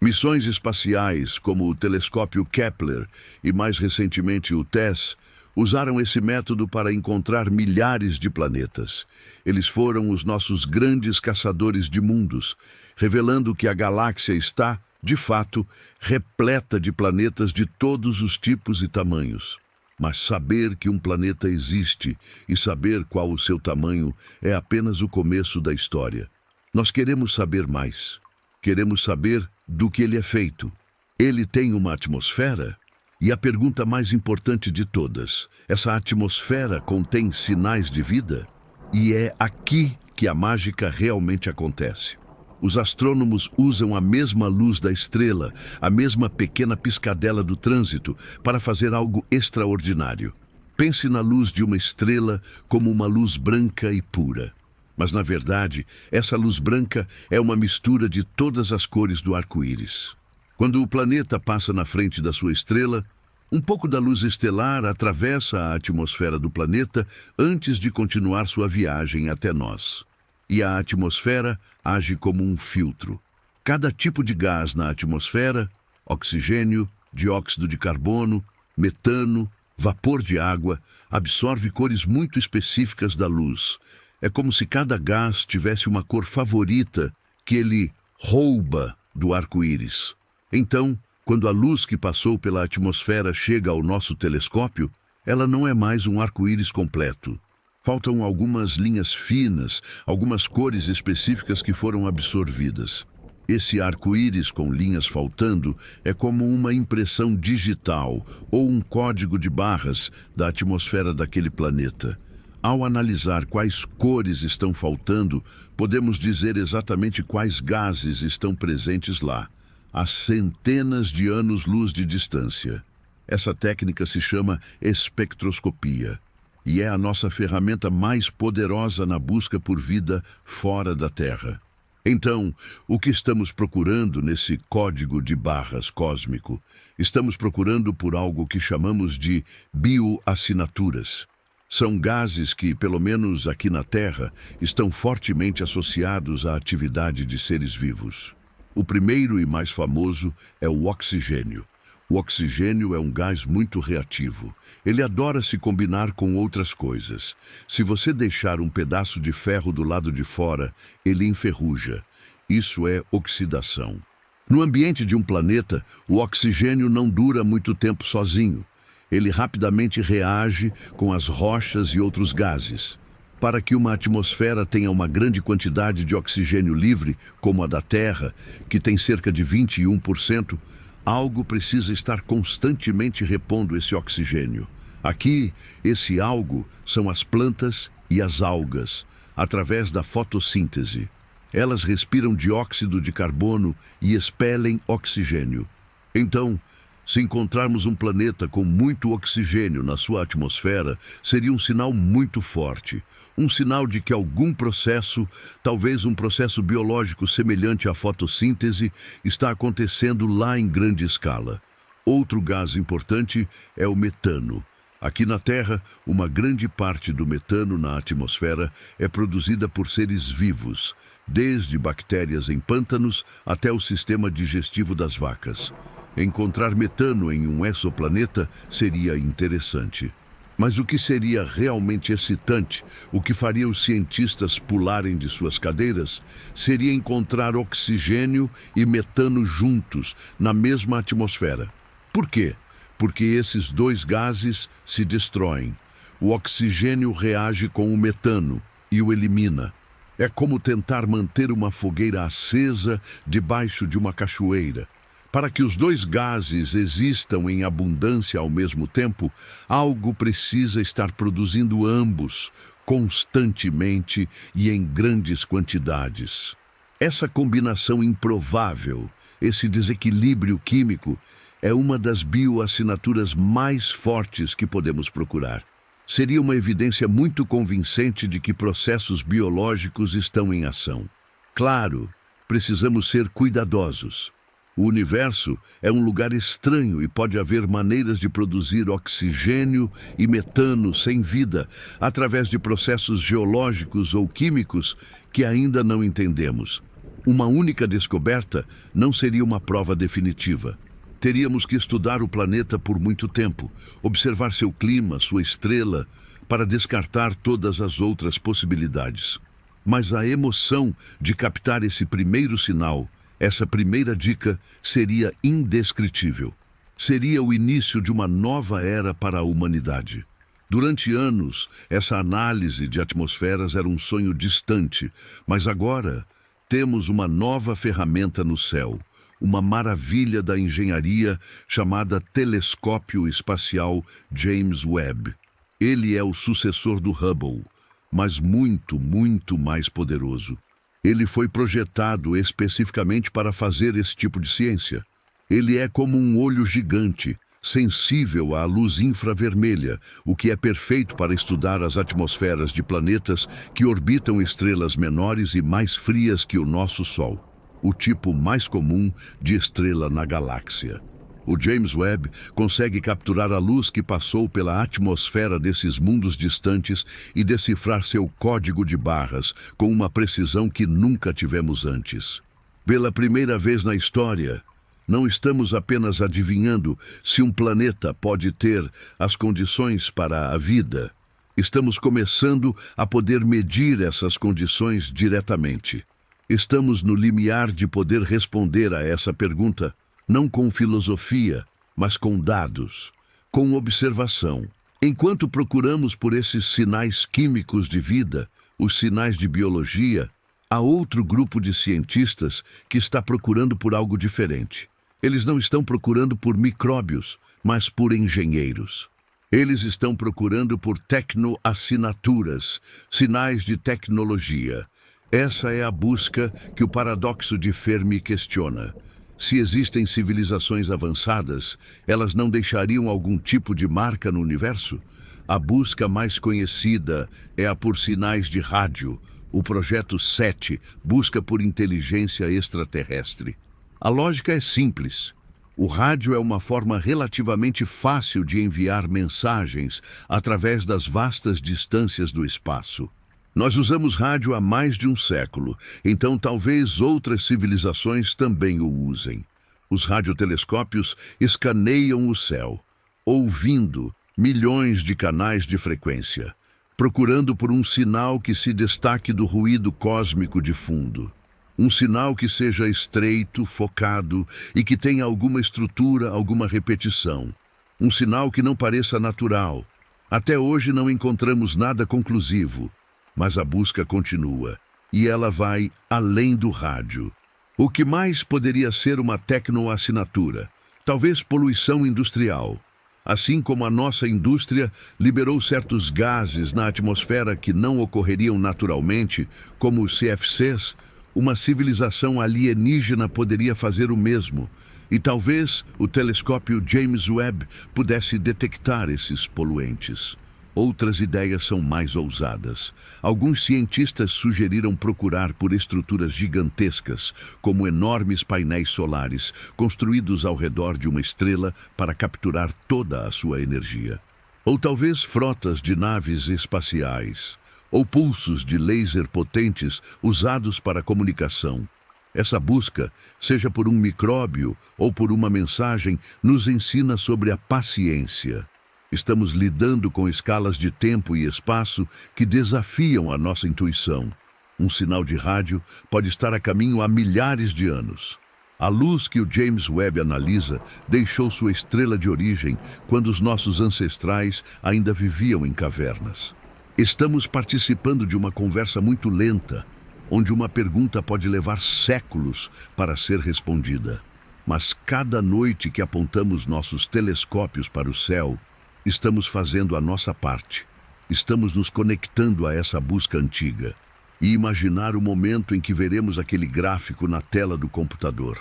Missões espaciais, como o telescópio Kepler e mais recentemente o TESS, usaram esse método para encontrar milhares de planetas. Eles foram os nossos grandes caçadores de mundos, revelando que a galáxia está, de fato, repleta de planetas de todos os tipos e tamanhos. Mas saber que um planeta existe e saber qual o seu tamanho é apenas o começo da história. Nós queremos saber mais. Queremos saber do que ele é feito. Ele tem uma atmosfera? E a pergunta mais importante de todas, essa atmosfera contém sinais de vida? E é aqui que a mágica realmente acontece. Os astrônomos usam a mesma luz da estrela, a mesma pequena piscadela do trânsito, para fazer algo extraordinário. Pense na luz de uma estrela como uma luz branca e pura. Mas, na verdade, essa luz branca é uma mistura de todas as cores do arco-íris. Quando o planeta passa na frente da sua estrela, um pouco da luz estelar atravessa a atmosfera do planeta antes de continuar sua viagem até nós. E a atmosfera age como um filtro. Cada tipo de gás na atmosfera, oxigênio, dióxido de carbono, metano, vapor de água, absorve cores muito específicas da luz. É como se cada gás tivesse uma cor favorita que ele rouba do arco-íris. Então, quando a luz que passou pela atmosfera chega ao nosso telescópio, ela não é mais um arco-íris completo. Faltam algumas linhas finas, algumas cores específicas que foram absorvidas. Esse arco-íris com linhas faltando é como uma impressão digital ou um código de barras da atmosfera daquele planeta. Ao analisar quais cores estão faltando, podemos dizer exatamente quais gases estão presentes lá, a centenas de anos-luz de distância. Essa técnica se chama espectroscopia e é a nossa ferramenta mais poderosa na busca por vida fora da Terra. Então, o que estamos procurando nesse código de barras cósmico? Estamos procurando por algo que chamamos de bioassinaturas. São gases que, pelo menos aqui na Terra, estão fortemente associados à atividade de seres vivos. O primeiro e mais famoso é o oxigênio. O oxigênio é um gás muito reativo. Ele adora se combinar com outras coisas. Se você deixar um pedaço de ferro do lado de fora, ele enferruja. Isso é oxidação. No ambiente de um planeta, o oxigênio não dura muito tempo sozinho. Ele rapidamente reage com as rochas e outros gases. Para que uma atmosfera tenha uma grande quantidade de oxigênio livre, como a da Terra, que tem cerca de 21%, algo precisa estar constantemente repondo esse oxigênio. Aqui, esse algo são as plantas e as algas, através da fotossíntese. Elas respiram dióxido de carbono e expelem oxigênio. Então, se encontrarmos um planeta com muito oxigênio na sua atmosfera, seria um sinal muito forte. Um sinal de que algum processo, talvez um processo biológico semelhante à fotossíntese, está acontecendo lá em grande escala. Outro gás importante é o metano. Aqui na Terra, uma grande parte do metano na atmosfera é produzida por seres vivos, desde bactérias em pântanos até o sistema digestivo das vacas. Encontrar metano em um exoplaneta seria interessante. Mas o que seria realmente excitante, o que faria os cientistas pularem de suas cadeiras, seria encontrar oxigênio e metano juntos, na mesma atmosfera. Por quê? Porque esses dois gases se destroem. O oxigênio reage com o metano e o elimina. É como tentar manter uma fogueira acesa debaixo de uma cachoeira. Para que os dois gases existam em abundância ao mesmo tempo, algo precisa estar produzindo ambos, constantemente e em grandes quantidades. Essa combinação improvável, esse desequilíbrio químico, é uma das bioassinaturas mais fortes que podemos procurar. Seria uma evidência muito convincente de que processos biológicos estão em ação. Claro, precisamos ser cuidadosos. O universo é um lugar estranho e pode haver maneiras de produzir oxigênio e metano sem vida, através de processos geológicos ou químicos que ainda não entendemos. Uma única descoberta não seria uma prova definitiva. Teríamos que estudar o planeta por muito tempo, observar seu clima, sua estrela, para descartar todas as outras possibilidades. Mas a emoção de captar esse primeiro sinal, essa primeira dica, seria indescritível. Seria o início de uma nova era para a humanidade. Durante anos, essa análise de atmosferas era um sonho distante, mas agora temos uma nova ferramenta no céu, uma maravilha da engenharia chamada Telescópio Espacial James Webb. Ele é o sucessor do Hubble, mas muito, muito mais poderoso. Ele foi projetado especificamente para fazer esse tipo de ciência. Ele é como um olho gigante, sensível à luz infravermelha, o que é perfeito para estudar as atmosferas de planetas que orbitam estrelas menores e mais frias que o nosso Sol, o tipo mais comum de estrela na galáxia. O James Webb consegue capturar a luz que passou pela atmosfera desses mundos distantes e decifrar seu código de barras com uma precisão que nunca tivemos antes. Pela primeira vez na história, não estamos apenas adivinhando se um planeta pode ter as condições para a vida. Estamos começando a poder medir essas condições diretamente. Estamos no limiar de poder responder a essa pergunta, não com filosofia, mas com dados, com observação. Enquanto procuramos por esses sinais químicos de vida, os sinais de biologia, há outro grupo de cientistas que está procurando por algo diferente. Eles não estão procurando por micróbios, mas por engenheiros. Eles estão procurando por tecnoassinaturas, sinais de tecnologia. Essa é a busca que o paradoxo de Fermi questiona. Se existem civilizações avançadas, elas não deixariam algum tipo de marca no universo? A busca mais conhecida é a por sinais de rádio. O projeto SETI busca por inteligência extraterrestre. A lógica é simples. O rádio é uma forma relativamente fácil de enviar mensagens através das vastas distâncias do espaço. Nós usamos rádio há mais de um século, então talvez outras civilizações também o usem. Os radiotelescópios escaneiam o céu, ouvindo milhões de canais de frequência, procurando por um sinal que se destaque do ruído cósmico de fundo. Um sinal que seja estreito, focado e que tenha alguma estrutura, alguma repetição. Um sinal que não pareça natural. Até hoje não encontramos nada conclusivo, mas a busca continua e ela vai além do rádio. O que mais poderia ser uma tecnoassinatura? Talvez poluição industrial. Assim como a nossa indústria liberou certos gases na atmosfera que não ocorreriam naturalmente, como os CFCs, uma civilização alienígena poderia fazer o mesmo, e talvez o telescópio James Webb pudesse detectar esses poluentes. Outras ideias são mais ousadas. Alguns cientistas sugeriram procurar por estruturas gigantescas, como enormes painéis solares, construídos ao redor de uma estrela para capturar toda a sua energia. Ou talvez frotas de naves espaciais, ou pulsos de laser potentes usados para comunicação. Essa busca, seja por um micróbio ou por uma mensagem, nos ensina sobre a paciência. Estamos lidando com escalas de tempo e espaço que desafiam a nossa intuição. Um sinal de rádio pode estar a caminho há milhares de anos. A luz que o James Webb analisa deixou sua estrela de origem quando os nossos ancestrais ainda viviam em cavernas. Estamos participando de uma conversa muito lenta, onde uma pergunta pode levar séculos para ser respondida. Mas cada noite que apontamos nossos telescópios para o céu, estamos fazendo a nossa parte. Estamos nos conectando a essa busca antiga. E imaginar o momento em que veremos aquele gráfico na tela do computador.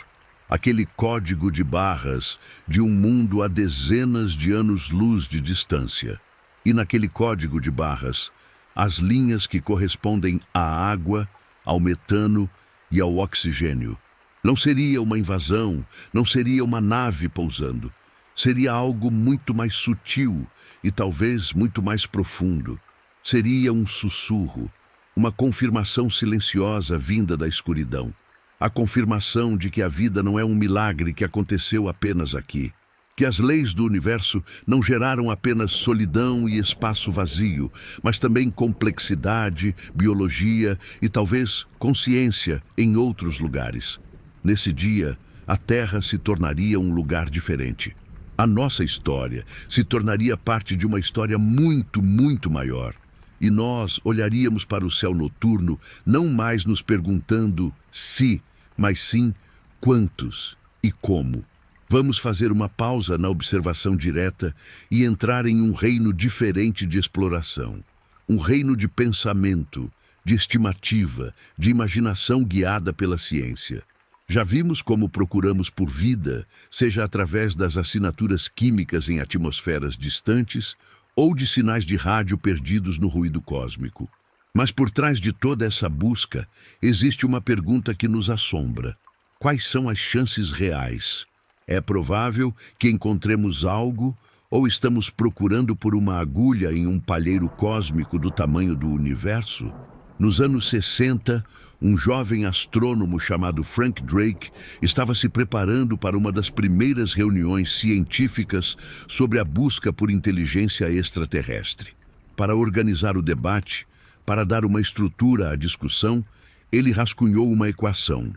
Aquele código de barras de um mundo a dezenas de anos-luz de distância. E naquele código de barras, as linhas que correspondem à água, ao metano e ao oxigênio. Não seria uma invasão, não seria uma nave pousando. Seria algo muito mais sutil e talvez muito mais profundo. Seria um sussurro, uma confirmação silenciosa vinda da escuridão. A confirmação de que a vida não é um milagre que aconteceu apenas aqui. Que as leis do universo não geraram apenas solidão e espaço vazio, mas também complexidade, biologia e talvez consciência em outros lugares. Nesse dia, a Terra se tornaria um lugar diferente. A nossa história se tornaria parte de uma história muito, muito maior. E nós olharíamos para o céu noturno não mais nos perguntando se, mas sim quantos e como. Vamos fazer uma pausa na observação direta e entrar em um reino diferente de exploração. Um reino de pensamento, de estimativa, de imaginação guiada pela ciência. Já vimos como procuramos por vida, seja através das assinaturas químicas em atmosferas distantes ou de sinais de rádio perdidos no ruído cósmico. Mas por trás de toda essa busca, existe uma pergunta que nos assombra. Quais são as chances reais? É provável que encontremos algo ou estamos procurando por uma agulha em um palheiro cósmico do tamanho do universo? Nos anos 60, um jovem astrônomo chamado Frank Drake estava se preparando para uma das primeiras reuniões científicas sobre a busca por inteligência extraterrestre. Para organizar o debate, para dar uma estrutura à discussão, ele rascunhou uma equação.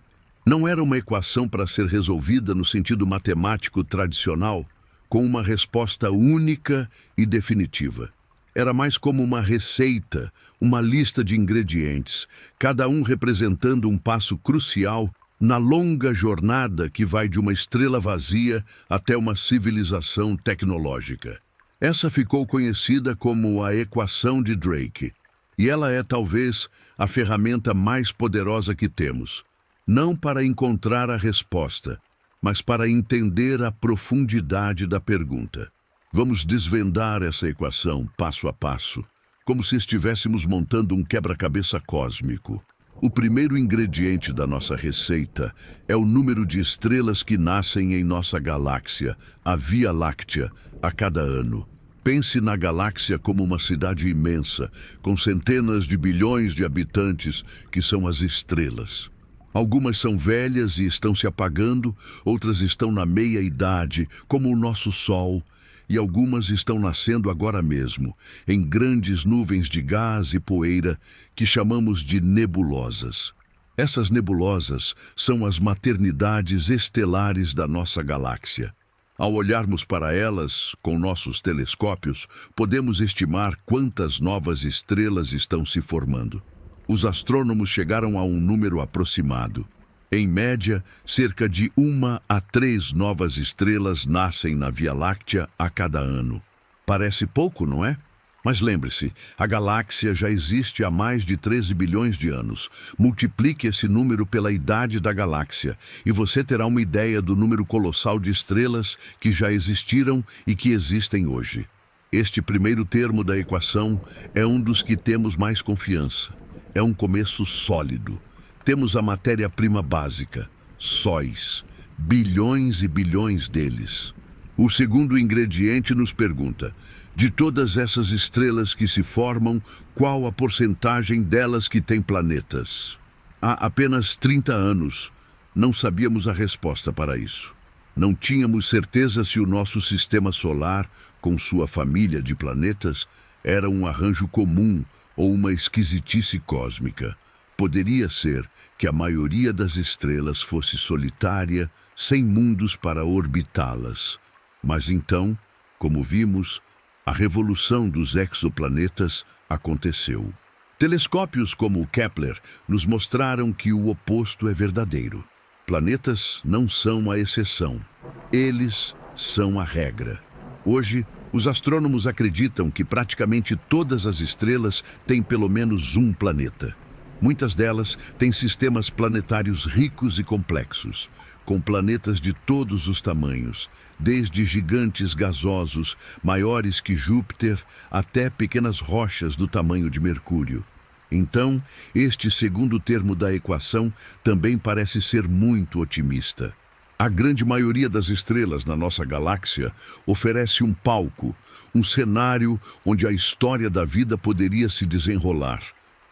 Não era uma equação para ser resolvida no sentido matemático tradicional, com uma resposta única e definitiva. Era mais como uma receita, uma lista de ingredientes, cada um representando um passo crucial na longa jornada que vai de uma estrela vazia até uma civilização tecnológica. Essa ficou conhecida como a equação de Drake, e ela é talvez a ferramenta mais poderosa que temos. Não para encontrar a resposta, mas para entender a profundidade da pergunta. Vamos desvendar essa equação passo a passo, como se estivéssemos montando um quebra-cabeça cósmico. O primeiro ingrediente da nossa receita é o número de estrelas que nascem em nossa galáxia, a Via Láctea, a cada ano. Pense na galáxia como uma cidade imensa, com centenas de bilhões de habitantes, que são as estrelas. Algumas são velhas e estão se apagando, outras estão na meia-idade, como o nosso Sol, e algumas estão nascendo agora mesmo, em grandes nuvens de gás e poeira que chamamos de nebulosas. Essas nebulosas são as maternidades estelares da nossa galáxia. Ao olharmos para elas com nossos telescópios, podemos estimar quantas novas estrelas estão se formando. Os astrônomos chegaram a um número aproximado. Em média, cerca de 1 a 3 novas estrelas nascem na Via Láctea a cada ano. Parece pouco, não é? Mas lembre-se, a galáxia já existe há mais de 13 bilhões de anos. Multiplique esse número pela idade da galáxia e você terá uma ideia do número colossal de estrelas que já existiram e que existem hoje. Este primeiro termo da equação é um dos que temos mais confiança. É um começo sólido. Temos a matéria-prima básica, sóis, bilhões e bilhões deles. O segundo ingrediente nos pergunta: de todas essas estrelas que se formam, qual a porcentagem delas que tem planetas? Há apenas 30 anos, não sabíamos a resposta para isso. Não tínhamos certeza se o nosso sistema solar, com sua família de planetas, era um arranjo comum ou uma esquisitice cósmica. Poderia ser que a maioria das estrelas fosse solitária, sem mundos para orbitá-las. Mas então, como vimos, a revolução dos exoplanetas aconteceu. Telescópios como o Kepler nos mostraram que o oposto é verdadeiro. Planetas não são a exceção. Eles são a regra. Hoje, os astrônomos acreditam que praticamente todas as estrelas têm pelo menos um planeta. Muitas delas têm sistemas planetários ricos e complexos, com planetas de todos os tamanhos, desde gigantes gasosos, maiores que Júpiter, até pequenas rochas do tamanho de Mercúrio. Então, este segundo termo da equação também parece ser muito otimista. A grande maioria das estrelas na nossa galáxia oferece um palco, um cenário onde a história da vida poderia se desenrolar.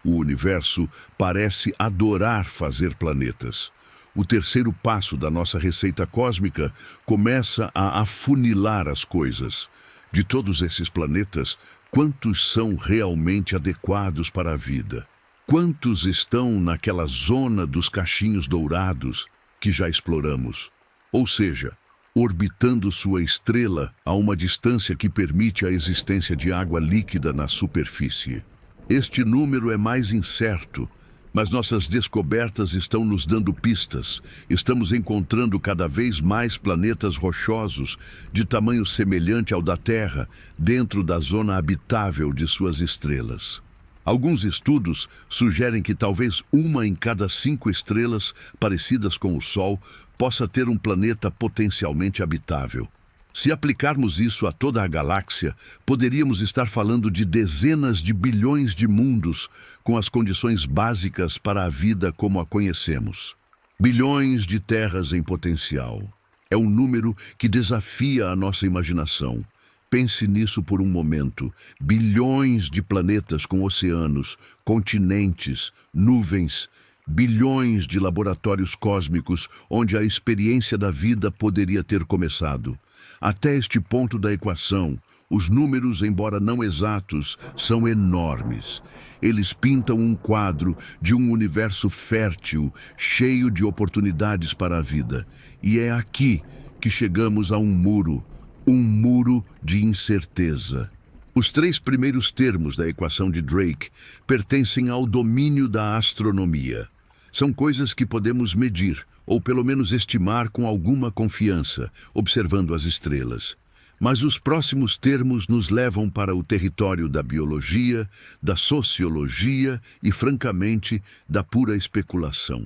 O universo parece adorar fazer planetas. O terceiro passo da nossa receita cósmica começa a afunilar as coisas. De todos esses planetas, quantos são realmente adequados para a vida? Quantos estão naquela zona dos cachinhos dourados que já exploramos? Ou seja, orbitando sua estrela a uma distância que permite a existência de água líquida na superfície. Este número é mais incerto, mas nossas descobertas estão nos dando pistas. Estamos encontrando cada vez mais planetas rochosos de tamanho semelhante ao da Terra, dentro da zona habitável de suas estrelas. Alguns estudos sugerem que talvez 1 em cada 5 estrelas parecidas com o Sol possa ter um planeta potencialmente habitável. Se aplicarmos isso a toda a galáxia, poderíamos estar falando de dezenas de bilhões de mundos com as condições básicas para a vida como a conhecemos. Bilhões de terras em potencial. É um número que desafia a nossa imaginação. Pense nisso por um momento. Bilhões de planetas com oceanos, continentes, nuvens, bilhões de laboratórios cósmicos onde a experiência da vida poderia ter começado. Até este ponto da equação, os números, embora não exatos, são enormes. Eles pintam um quadro de um universo fértil, cheio de oportunidades para a vida. E é aqui que chegamos a um muro de incerteza. Os 3 primeiros termos da equação de Drake pertencem ao domínio da astronomia. São coisas que podemos medir, ou pelo menos estimar com alguma confiança, observando as estrelas. Mas os próximos termos nos levam para o território da biologia, da sociologia e, francamente, da pura especulação.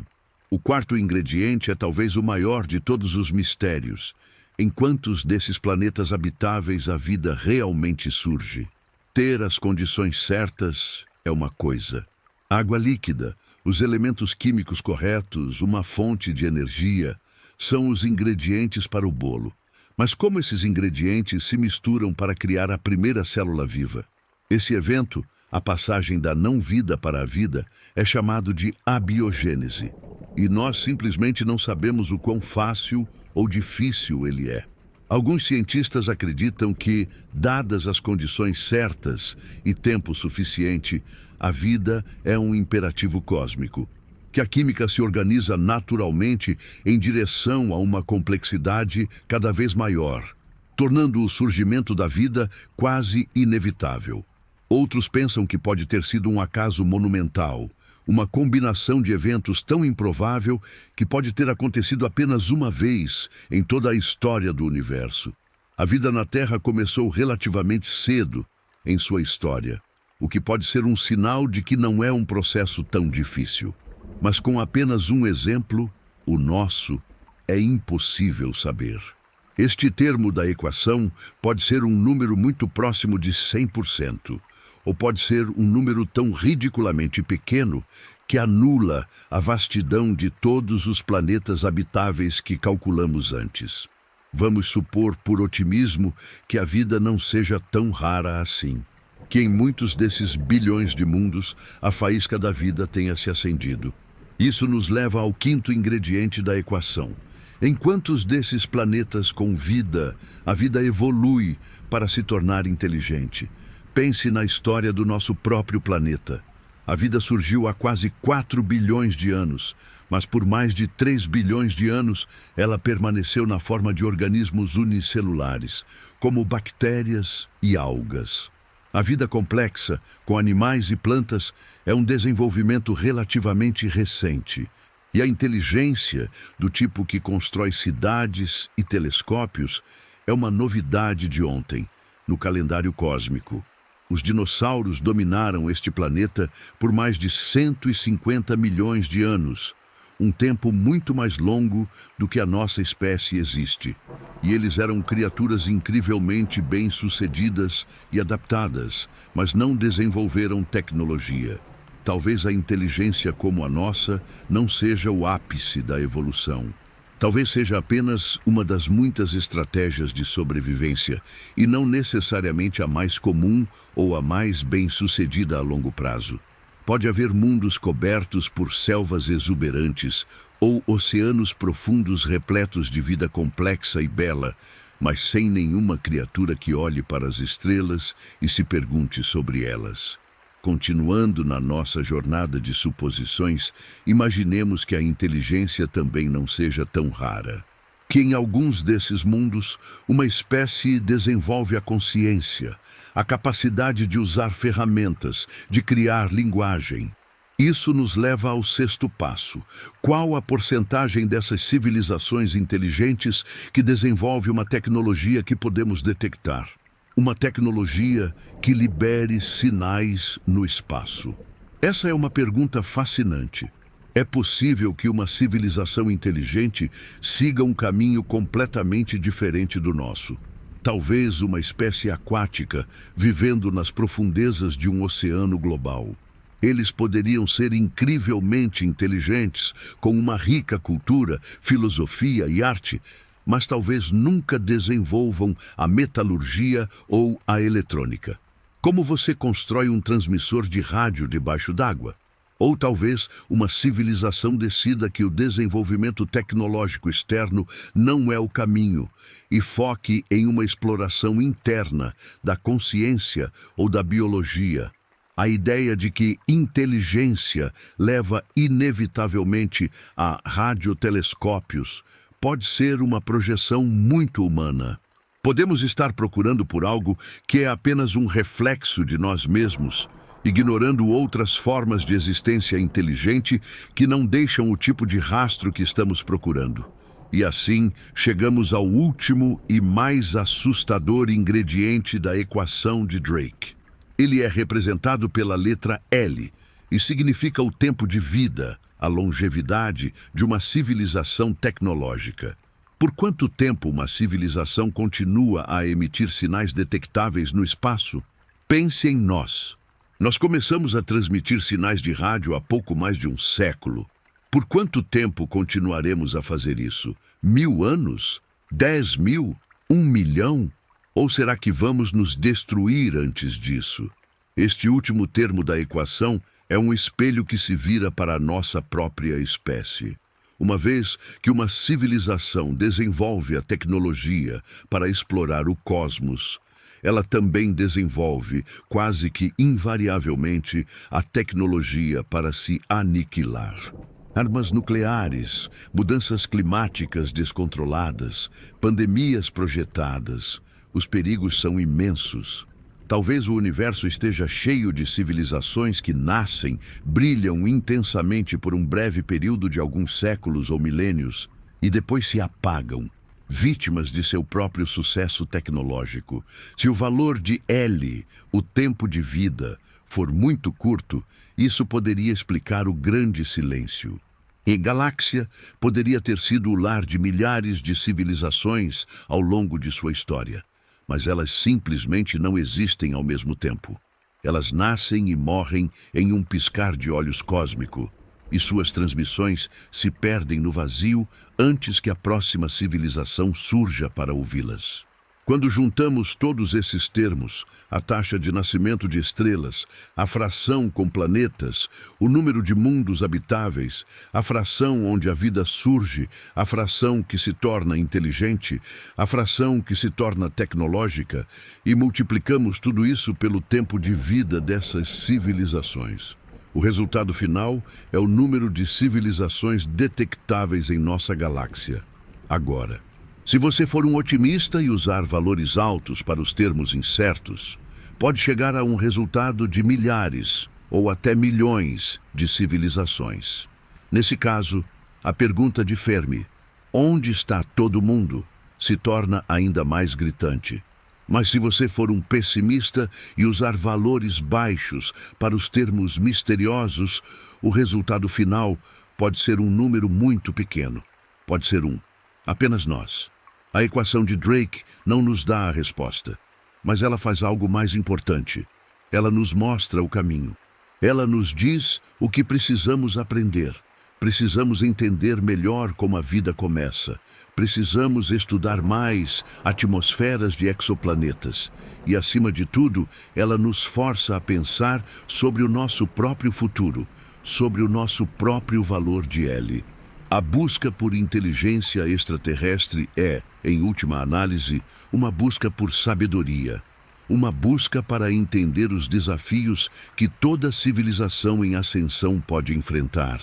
O quarto ingrediente é talvez o maior de todos os mistérios. Em quantos desses planetas habitáveis a vida realmente surge? Ter as condições certas é uma coisa. Água líquida, os elementos químicos corretos, uma fonte de energia, são os ingredientes para o bolo. Mas como esses ingredientes se misturam para criar a primeira célula viva? Esse evento, a passagem da não-vida para a vida, é chamado de abiogênese. E nós simplesmente não sabemos o quão fácil ou difícil ele é. Alguns cientistas acreditam que, dadas as condições certas e tempo suficiente, a vida é um imperativo cósmico, que a química se organiza naturalmente em direção a uma complexidade cada vez maior, tornando o surgimento da vida quase inevitável. Outros pensam que pode ter sido um acaso monumental, uma combinação de eventos tão improvável que pode ter acontecido apenas uma vez em toda a história do universo. A vida na Terra começou relativamente cedo em sua história, o que pode ser um sinal de que não é um processo tão difícil. Mas com apenas um exemplo, o nosso, é impossível saber. Este termo da equação pode ser um número muito próximo de 100%. Ou pode ser um número tão ridiculamente pequeno que anula a vastidão de todos os planetas habitáveis que calculamos antes. Vamos supor, por otimismo, que a vida não seja tão rara assim, que em muitos desses bilhões de mundos a faísca da vida tenha se acendido. Isso nos leva ao quinto ingrediente da equação. Em quantos desses planetas com vida, a vida evolui para se tornar inteligente? Pense na história do nosso próprio planeta. A vida surgiu há quase 4 bilhões de anos, mas por mais de 3 bilhões de anos ela permaneceu na forma de organismos unicelulares, como bactérias e algas. A vida complexa, com animais e plantas, é um desenvolvimento relativamente recente. E a inteligência, do tipo que constrói cidades e telescópios, é uma novidade de ontem, no calendário cósmico. Os dinossauros dominaram este planeta por mais de 150 milhões de anos, um tempo muito mais longo do que a nossa espécie existe. E eles eram criaturas incrivelmente bem-sucedidas e adaptadas, mas não desenvolveram tecnologia. Talvez a inteligência como a nossa não seja o ápice da evolução. Talvez seja apenas uma das muitas estratégias de sobrevivência e não necessariamente a mais comum ou a mais bem-sucedida a longo prazo. Pode haver mundos cobertos por selvas exuberantes ou oceanos profundos repletos de vida complexa e bela, mas sem nenhuma criatura que olhe para as estrelas e se pergunte sobre elas. Continuando na nossa jornada de suposições, imaginemos que a inteligência também não seja tão rara. Que em alguns desses mundos, uma espécie desenvolve a consciência, a capacidade de usar ferramentas, de criar linguagem. Isso nos leva ao sexto passo. Qual a porcentagem dessas civilizações inteligentes que desenvolve uma tecnologia que podemos detectar? Uma tecnologia que libere sinais no espaço. Essa é uma pergunta fascinante. É possível que uma civilização inteligente siga um caminho completamente diferente do nosso. Talvez uma espécie aquática, vivendo nas profundezas de um oceano global. Eles poderiam ser incrivelmente inteligentes, com uma rica cultura, filosofia e arte, mas talvez nunca desenvolvam a metalurgia ou a eletrônica. Como você constrói um transmissor de rádio debaixo d'água? Ou talvez uma civilização decida que o desenvolvimento tecnológico externo não é o caminho e foque em uma exploração interna da consciência ou da biologia. A ideia de que inteligência leva inevitavelmente a radiotelescópios pode ser uma projeção muito humana. Podemos estar procurando por algo que é apenas um reflexo de nós mesmos, ignorando outras formas de existência inteligente que não deixam o tipo de rastro que estamos procurando. E assim, chegamos ao último e mais assustador ingrediente da equação de Drake. Ele é representado pela letra L e significa o tempo de vida, a longevidade de uma civilização tecnológica. Por quanto tempo uma civilização continua a emitir sinais detectáveis no espaço? Pense em nós. Nós começamos a transmitir sinais de rádio há pouco mais de um século. Por quanto tempo continuaremos a fazer isso? 1000 anos? 10.000? 1 milhão? Ou será que vamos nos destruir antes disso? Este último termo da equação é um espelho que se vira para a nossa própria espécie. Uma vez que uma civilização desenvolve a tecnologia para explorar o cosmos, ela também desenvolve, quase que invariavelmente, a tecnologia para se aniquilar. Armas nucleares, mudanças climáticas descontroladas, pandemias projetadas. Os perigos são imensos. Talvez o universo esteja cheio de civilizações que nascem, brilham intensamente por um breve período de alguns séculos ou milênios e depois se apagam, vítimas de seu próprio sucesso tecnológico. Se o valor de L, o tempo de vida, for muito curto, isso poderia explicar o grande silêncio. E galáxia poderia ter sido o lar de milhares de civilizações ao longo de sua história. Mas elas simplesmente não existem ao mesmo tempo. Elas nascem e morrem em um piscar de olhos cósmico, e suas transmissões se perdem no vazio antes que a próxima civilização surja para ouvi-las. Quando juntamos todos esses termos, a taxa de nascimento de estrelas, a fração com planetas, o número de mundos habitáveis, a fração onde a vida surge, a fração que se torna inteligente, a fração que se torna tecnológica, e multiplicamos tudo isso pelo tempo de vida dessas civilizações. O resultado final é o número de civilizações detectáveis em nossa galáxia. Agora, se você for um otimista e usar valores altos para os termos incertos, pode chegar a um resultado de milhares ou até milhões de civilizações. Nesse caso, a pergunta de Fermi, onde está todo mundo, se torna ainda mais gritante. Mas se você for um pessimista e usar valores baixos para os termos misteriosos, o resultado final pode ser um número muito pequeno. Pode ser apenas nós. A equação de Drake não nos dá a resposta, mas ela faz algo mais importante. Ela nos mostra o caminho. Ela nos diz o que precisamos aprender. Precisamos entender melhor como a vida começa. Precisamos estudar mais atmosferas de exoplanetas E, acima de tudo, ela nos força a pensar sobre o nosso próprio futuro, sobre o nosso próprio valor de L. A busca por inteligência extraterrestre é, em última análise, uma busca por sabedoria. Uma busca para entender os desafios que toda civilização em ascensão pode enfrentar.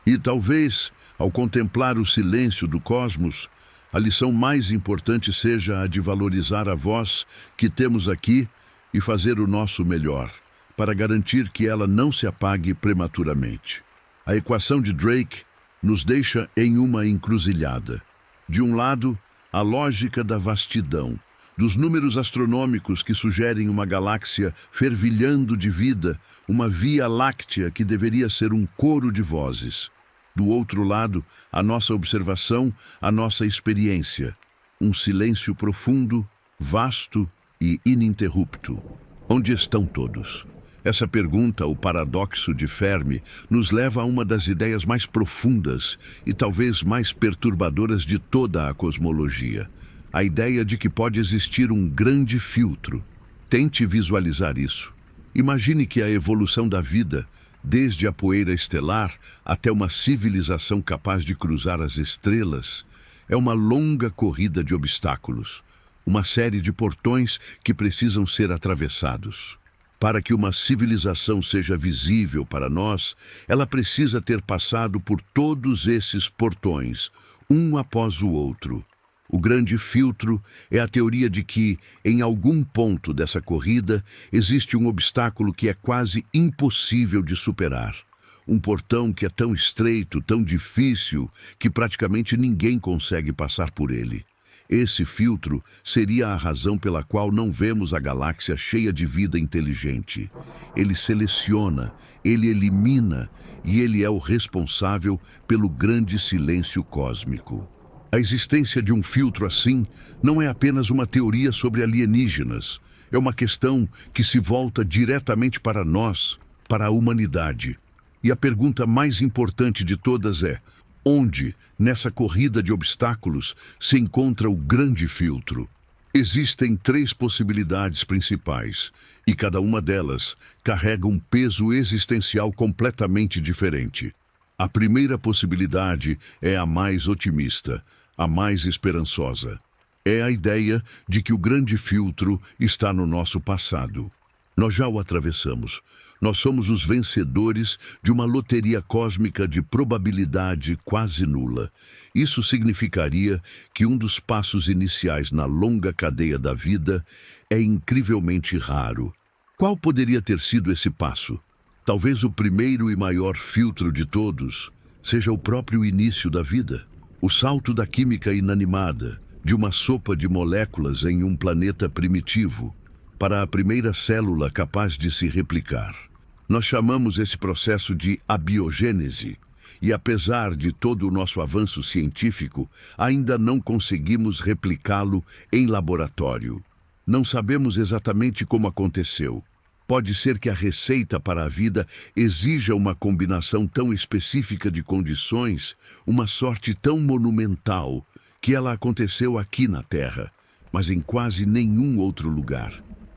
E talvez, ao contemplar o silêncio do cosmos, a lição mais importante seja a de valorizar a voz que temos aqui e fazer o nosso melhor, para garantir que ela não se apague prematuramente. A equação de Drake nos deixa em uma encruzilhada. De um lado, a lógica da vastidão, dos números astronômicos que sugerem uma galáxia fervilhando de vida, uma Via Láctea que deveria ser um coro de vozes. Do outro lado, a nossa observação, a nossa experiência. Um silêncio profundo, vasto e ininterrupto. Onde estão todos? Essa pergunta, o paradoxo de Fermi, nos leva a uma das ideias mais profundas e talvez mais perturbadoras de toda a cosmologia. A ideia de que pode existir um grande filtro. Tente visualizar isso. Imagine que a evolução da vida, desde a poeira estelar até uma civilização capaz de cruzar as estrelas, é uma longa corrida de obstáculos, uma série de portões que precisam ser atravessados. Para que uma civilização seja visível para nós, ela precisa ter passado por todos esses portões, um após o outro. O grande filtro é a teoria de que, em algum ponto dessa corrida, existe um obstáculo que é quase impossível de superar. Um portão que é tão estreito, tão difícil, que praticamente ninguém consegue passar por ele. Esse filtro seria a razão pela qual não vemos a galáxia cheia de vida inteligente. Ele seleciona, ele elimina, e ele é o responsável pelo grande silêncio cósmico. A existência de um filtro assim não é apenas uma teoria sobre alienígenas. É uma questão que se volta diretamente para nós, para a humanidade. E a pergunta mais importante de todas é: onde, nessa corrida de obstáculos, se encontra o grande filtro? Existem 3 possibilidades principais, e cada uma delas carrega um peso existencial completamente diferente. A primeira possibilidade é a mais otimista, a mais esperançosa. É a ideia de que o grande filtro está no nosso passado. Nós já o atravessamos. Nós somos os vencedores de uma loteria cósmica de probabilidade quase nula. Isso significaria que um dos passos iniciais na longa cadeia da vida é incrivelmente raro. Qual poderia ter sido esse passo? Talvez o primeiro e maior filtro de todos seja o próprio início da vida. O salto da química inanimada, de uma sopa de moléculas em um planeta primitivo, para a primeira célula capaz de se replicar. Nós chamamos esse processo de abiogênese, e apesar de todo o nosso avanço científico, ainda não conseguimos replicá-lo em laboratório. Não sabemos exatamente como aconteceu. Pode ser que a receita para a vida exija uma combinação tão específica de condições, uma sorte tão monumental, que ela aconteceu aqui na Terra, mas em quase nenhum outro lugar.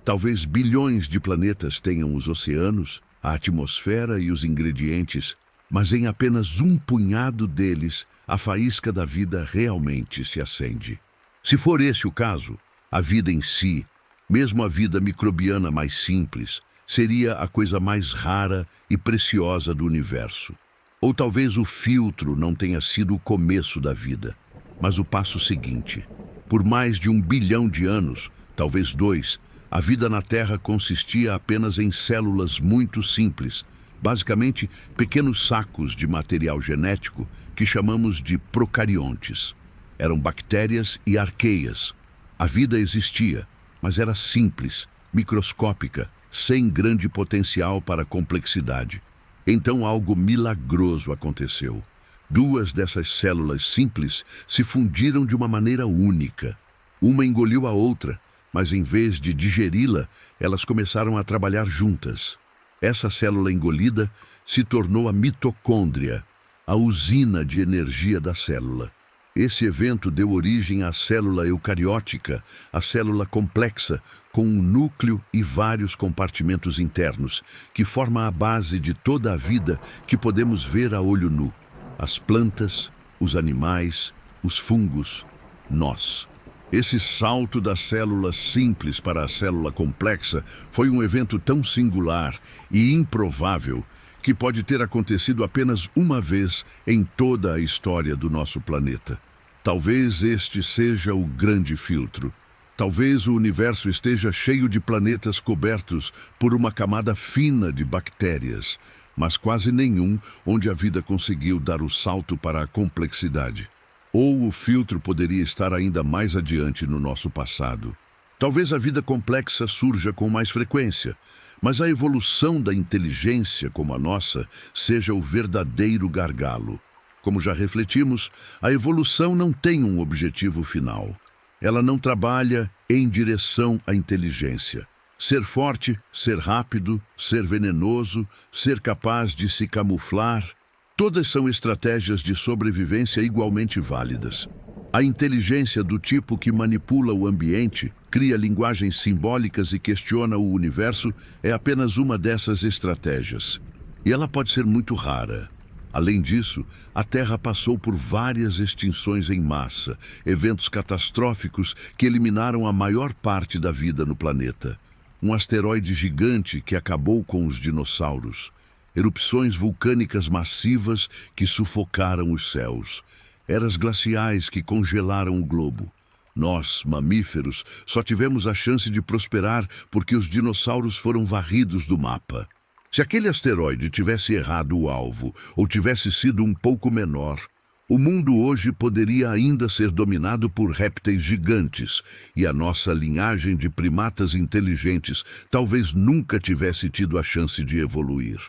Talvez bilhões de planetas tenham os oceanos, a atmosfera e os ingredientes, mas em apenas um punhado deles, a faísca da vida realmente se acende. Se for esse o caso, a vida em si, mesmo a vida microbiana mais simples, seria a coisa mais rara e preciosa do universo. Ou talvez o filtro não tenha sido o começo da vida, mas o passo seguinte. Por mais de 1 bilhão de anos, talvez 2, a vida na Terra consistia apenas em células muito simples, basicamente pequenos sacos de material genético que chamamos de procariontes. Eram bactérias e arqueias. A vida existia, mas era simples, microscópica, sem grande potencial para complexidade. Então algo milagroso aconteceu. 2 dessas células simples se fundiram de uma maneira única. Uma engoliu a outra, mas em vez de digeri-la, elas começaram a trabalhar juntas. Essa célula engolida se tornou a mitocôndria, a usina de energia da célula. Esse evento deu origem à célula eucariótica, a célula complexa, com um núcleo e vários compartimentos internos, que forma a base de toda a vida que podemos ver a olho nu. As plantas, os animais, os fungos, nós. Esse salto da célula simples para a célula complexa foi um evento tão singular e improvável que pode ter acontecido apenas uma vez em toda a história do nosso planeta. Talvez este seja o grande filtro. Talvez o universo esteja cheio de planetas cobertos por uma camada fina de bactérias, mas quase nenhum onde a vida conseguiu dar o salto para a complexidade. Ou o filtro poderia estar ainda mais adiante no nosso passado. Talvez a vida complexa surja com mais frequência, mas a evolução da inteligência como a nossa seja o verdadeiro gargalo. Como já refletimos, a evolução não tem um objetivo final. Ela não trabalha em direção à inteligência. Ser forte, ser rápido, ser venenoso, ser capaz de se camuflar, todas são estratégias de sobrevivência igualmente válidas. A inteligência do tipo que manipula o ambiente, cria linguagens simbólicas e questiona o universo é apenas uma dessas estratégias. E ela pode ser muito rara. Além disso, a Terra passou por várias extinções em massa, eventos catastróficos que eliminaram a maior parte da vida no planeta. Um asteroide gigante que acabou com os dinossauros. Erupções vulcânicas massivas que sufocaram os céus. Eras glaciais que congelaram o globo. Nós, mamíferos, só tivemos a chance de prosperar porque os dinossauros foram varridos do mapa. Se aquele asteroide tivesse errado o alvo ou tivesse sido um pouco menor, o mundo hoje poderia ainda ser dominado por répteis gigantes e a nossa linhagem de primatas inteligentes talvez nunca tivesse tido a chance de evoluir.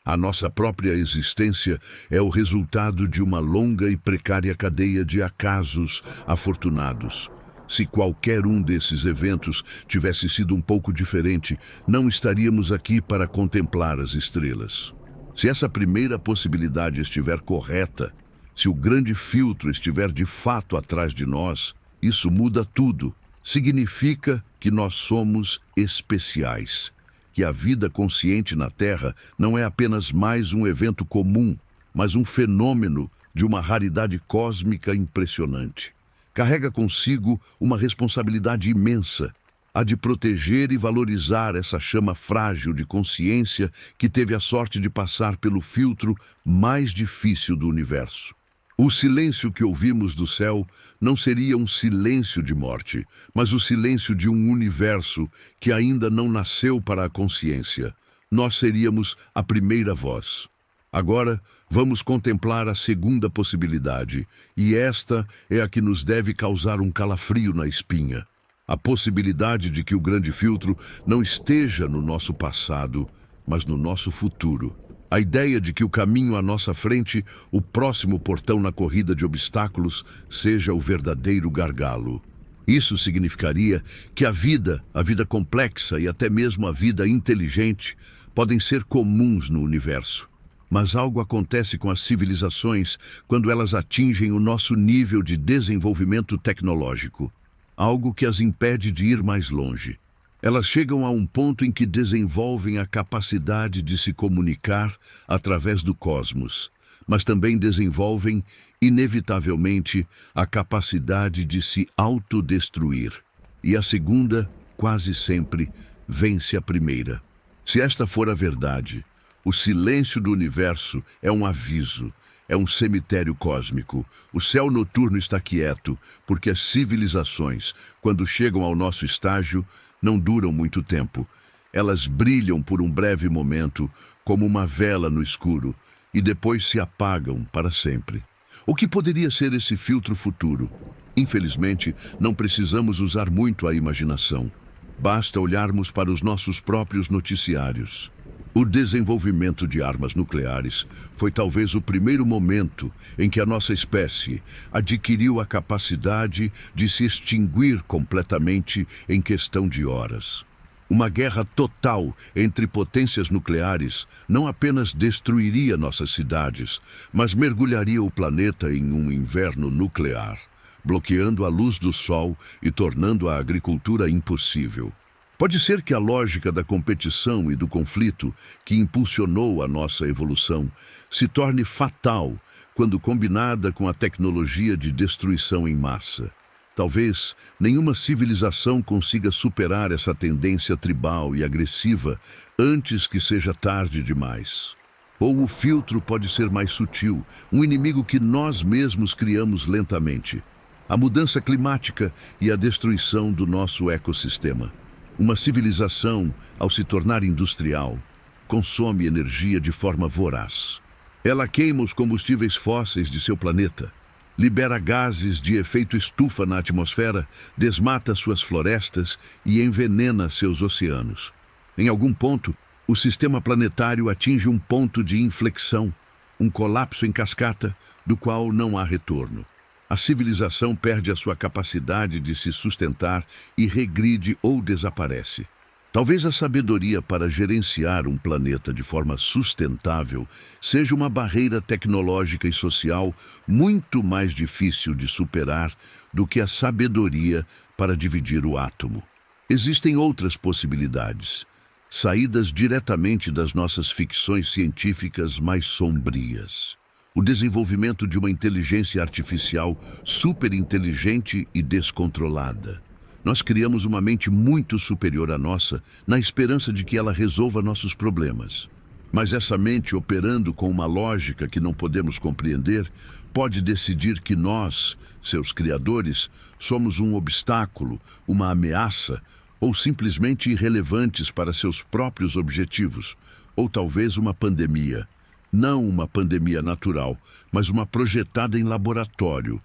A nossa própria existência é o resultado de uma longa e precária cadeia de acasos afortunados. Se qualquer um desses eventos tivesse sido um pouco diferente, não estaríamos aqui para contemplar as estrelas. Se essa primeira possibilidade estiver correta, se o grande filtro estiver de fato atrás de nós, isso muda tudo. Significa que nós somos especiais. Que a vida consciente na Terra não é apenas mais um evento comum, mas um fenômeno de uma raridade cósmica impressionante. Carrega consigo uma responsabilidade imensa, a de proteger e valorizar essa chama frágil de consciência que teve a sorte de passar pelo filtro mais difícil do universo. O silêncio que ouvimos do céu não seria um silêncio de morte, mas o silêncio de um universo que ainda não nasceu para a consciência. Nós seríamos a primeira voz. Agora, vamos contemplar a segunda possibilidade, e esta é a que nos deve causar um calafrio na espinha. A possibilidade de que o grande filtro não esteja no nosso passado, mas no nosso futuro. A ideia de que o caminho à nossa frente, o próximo portão na corrida de obstáculos, seja o verdadeiro gargalo. Isso significaria que a vida complexa e até mesmo a vida inteligente podem ser comuns no universo. Mas algo acontece com as civilizações quando elas atingem o nosso nível de desenvolvimento tecnológico. Algo que as impede de ir mais longe. Elas chegam a um ponto em que desenvolvem a capacidade de se comunicar através do cosmos, mas também desenvolvem, inevitavelmente, a capacidade de se autodestruir. E a segunda, quase sempre, vence a primeira. Se esta for a verdade, o silêncio do universo é um aviso, é um cemitério cósmico. O céu noturno está quieto, porque as civilizações, quando chegam ao nosso estágio, não duram muito tempo. Elas brilham por um breve momento, como uma vela no escuro, e depois se apagam para sempre. O que poderia ser esse filtro futuro? Infelizmente, não precisamos usar muito a imaginação. Basta olharmos para os nossos próprios noticiários. O desenvolvimento de armas nucleares foi talvez o primeiro momento em que a nossa espécie adquiriu a capacidade de se extinguir completamente em questão de horas. Uma guerra total entre potências nucleares não apenas destruiria nossas cidades, mas mergulharia o planeta em um inverno nuclear, bloqueando a luz do sol e tornando a agricultura impossível. Pode ser que a lógica da competição e do conflito, que impulsionou a nossa evolução, se torne fatal quando combinada com a tecnologia de destruição em massa. Talvez nenhuma civilização consiga superar essa tendência tribal e agressiva antes que seja tarde demais. Ou o filtro pode ser mais sutil, um inimigo que nós mesmos criamos lentamente. A mudança climática e a destruição do nosso ecossistema. Uma civilização, ao se tornar industrial, consome energia de forma voraz. Ela queima os combustíveis fósseis de seu planeta, libera gases de efeito estufa na atmosfera, desmata suas florestas e envenena seus oceanos. Em algum ponto, o sistema planetário atinge um ponto de inflexão, um colapso em cascata, do qual não há retorno. A civilização perde a sua capacidade de se sustentar e regride ou desaparece. Talvez a sabedoria para gerenciar um planeta de forma sustentável seja uma barreira tecnológica e social muito mais difícil de superar do que a sabedoria para dividir o átomo. Existem outras possibilidades, saídas diretamente das nossas ficções científicas mais sombrias. O desenvolvimento de uma inteligência artificial superinteligente e descontrolada. Nós criamos uma mente muito superior à nossa, na esperança de que ela resolva nossos problemas. Mas essa mente, operando com uma lógica que não podemos compreender, pode decidir que nós, seus criadores, somos um obstáculo, uma ameaça, ou simplesmente irrelevantes para seus próprios objetivos, ou talvez uma pandemia. Não uma pandemia natural, mas uma projetada em laboratório,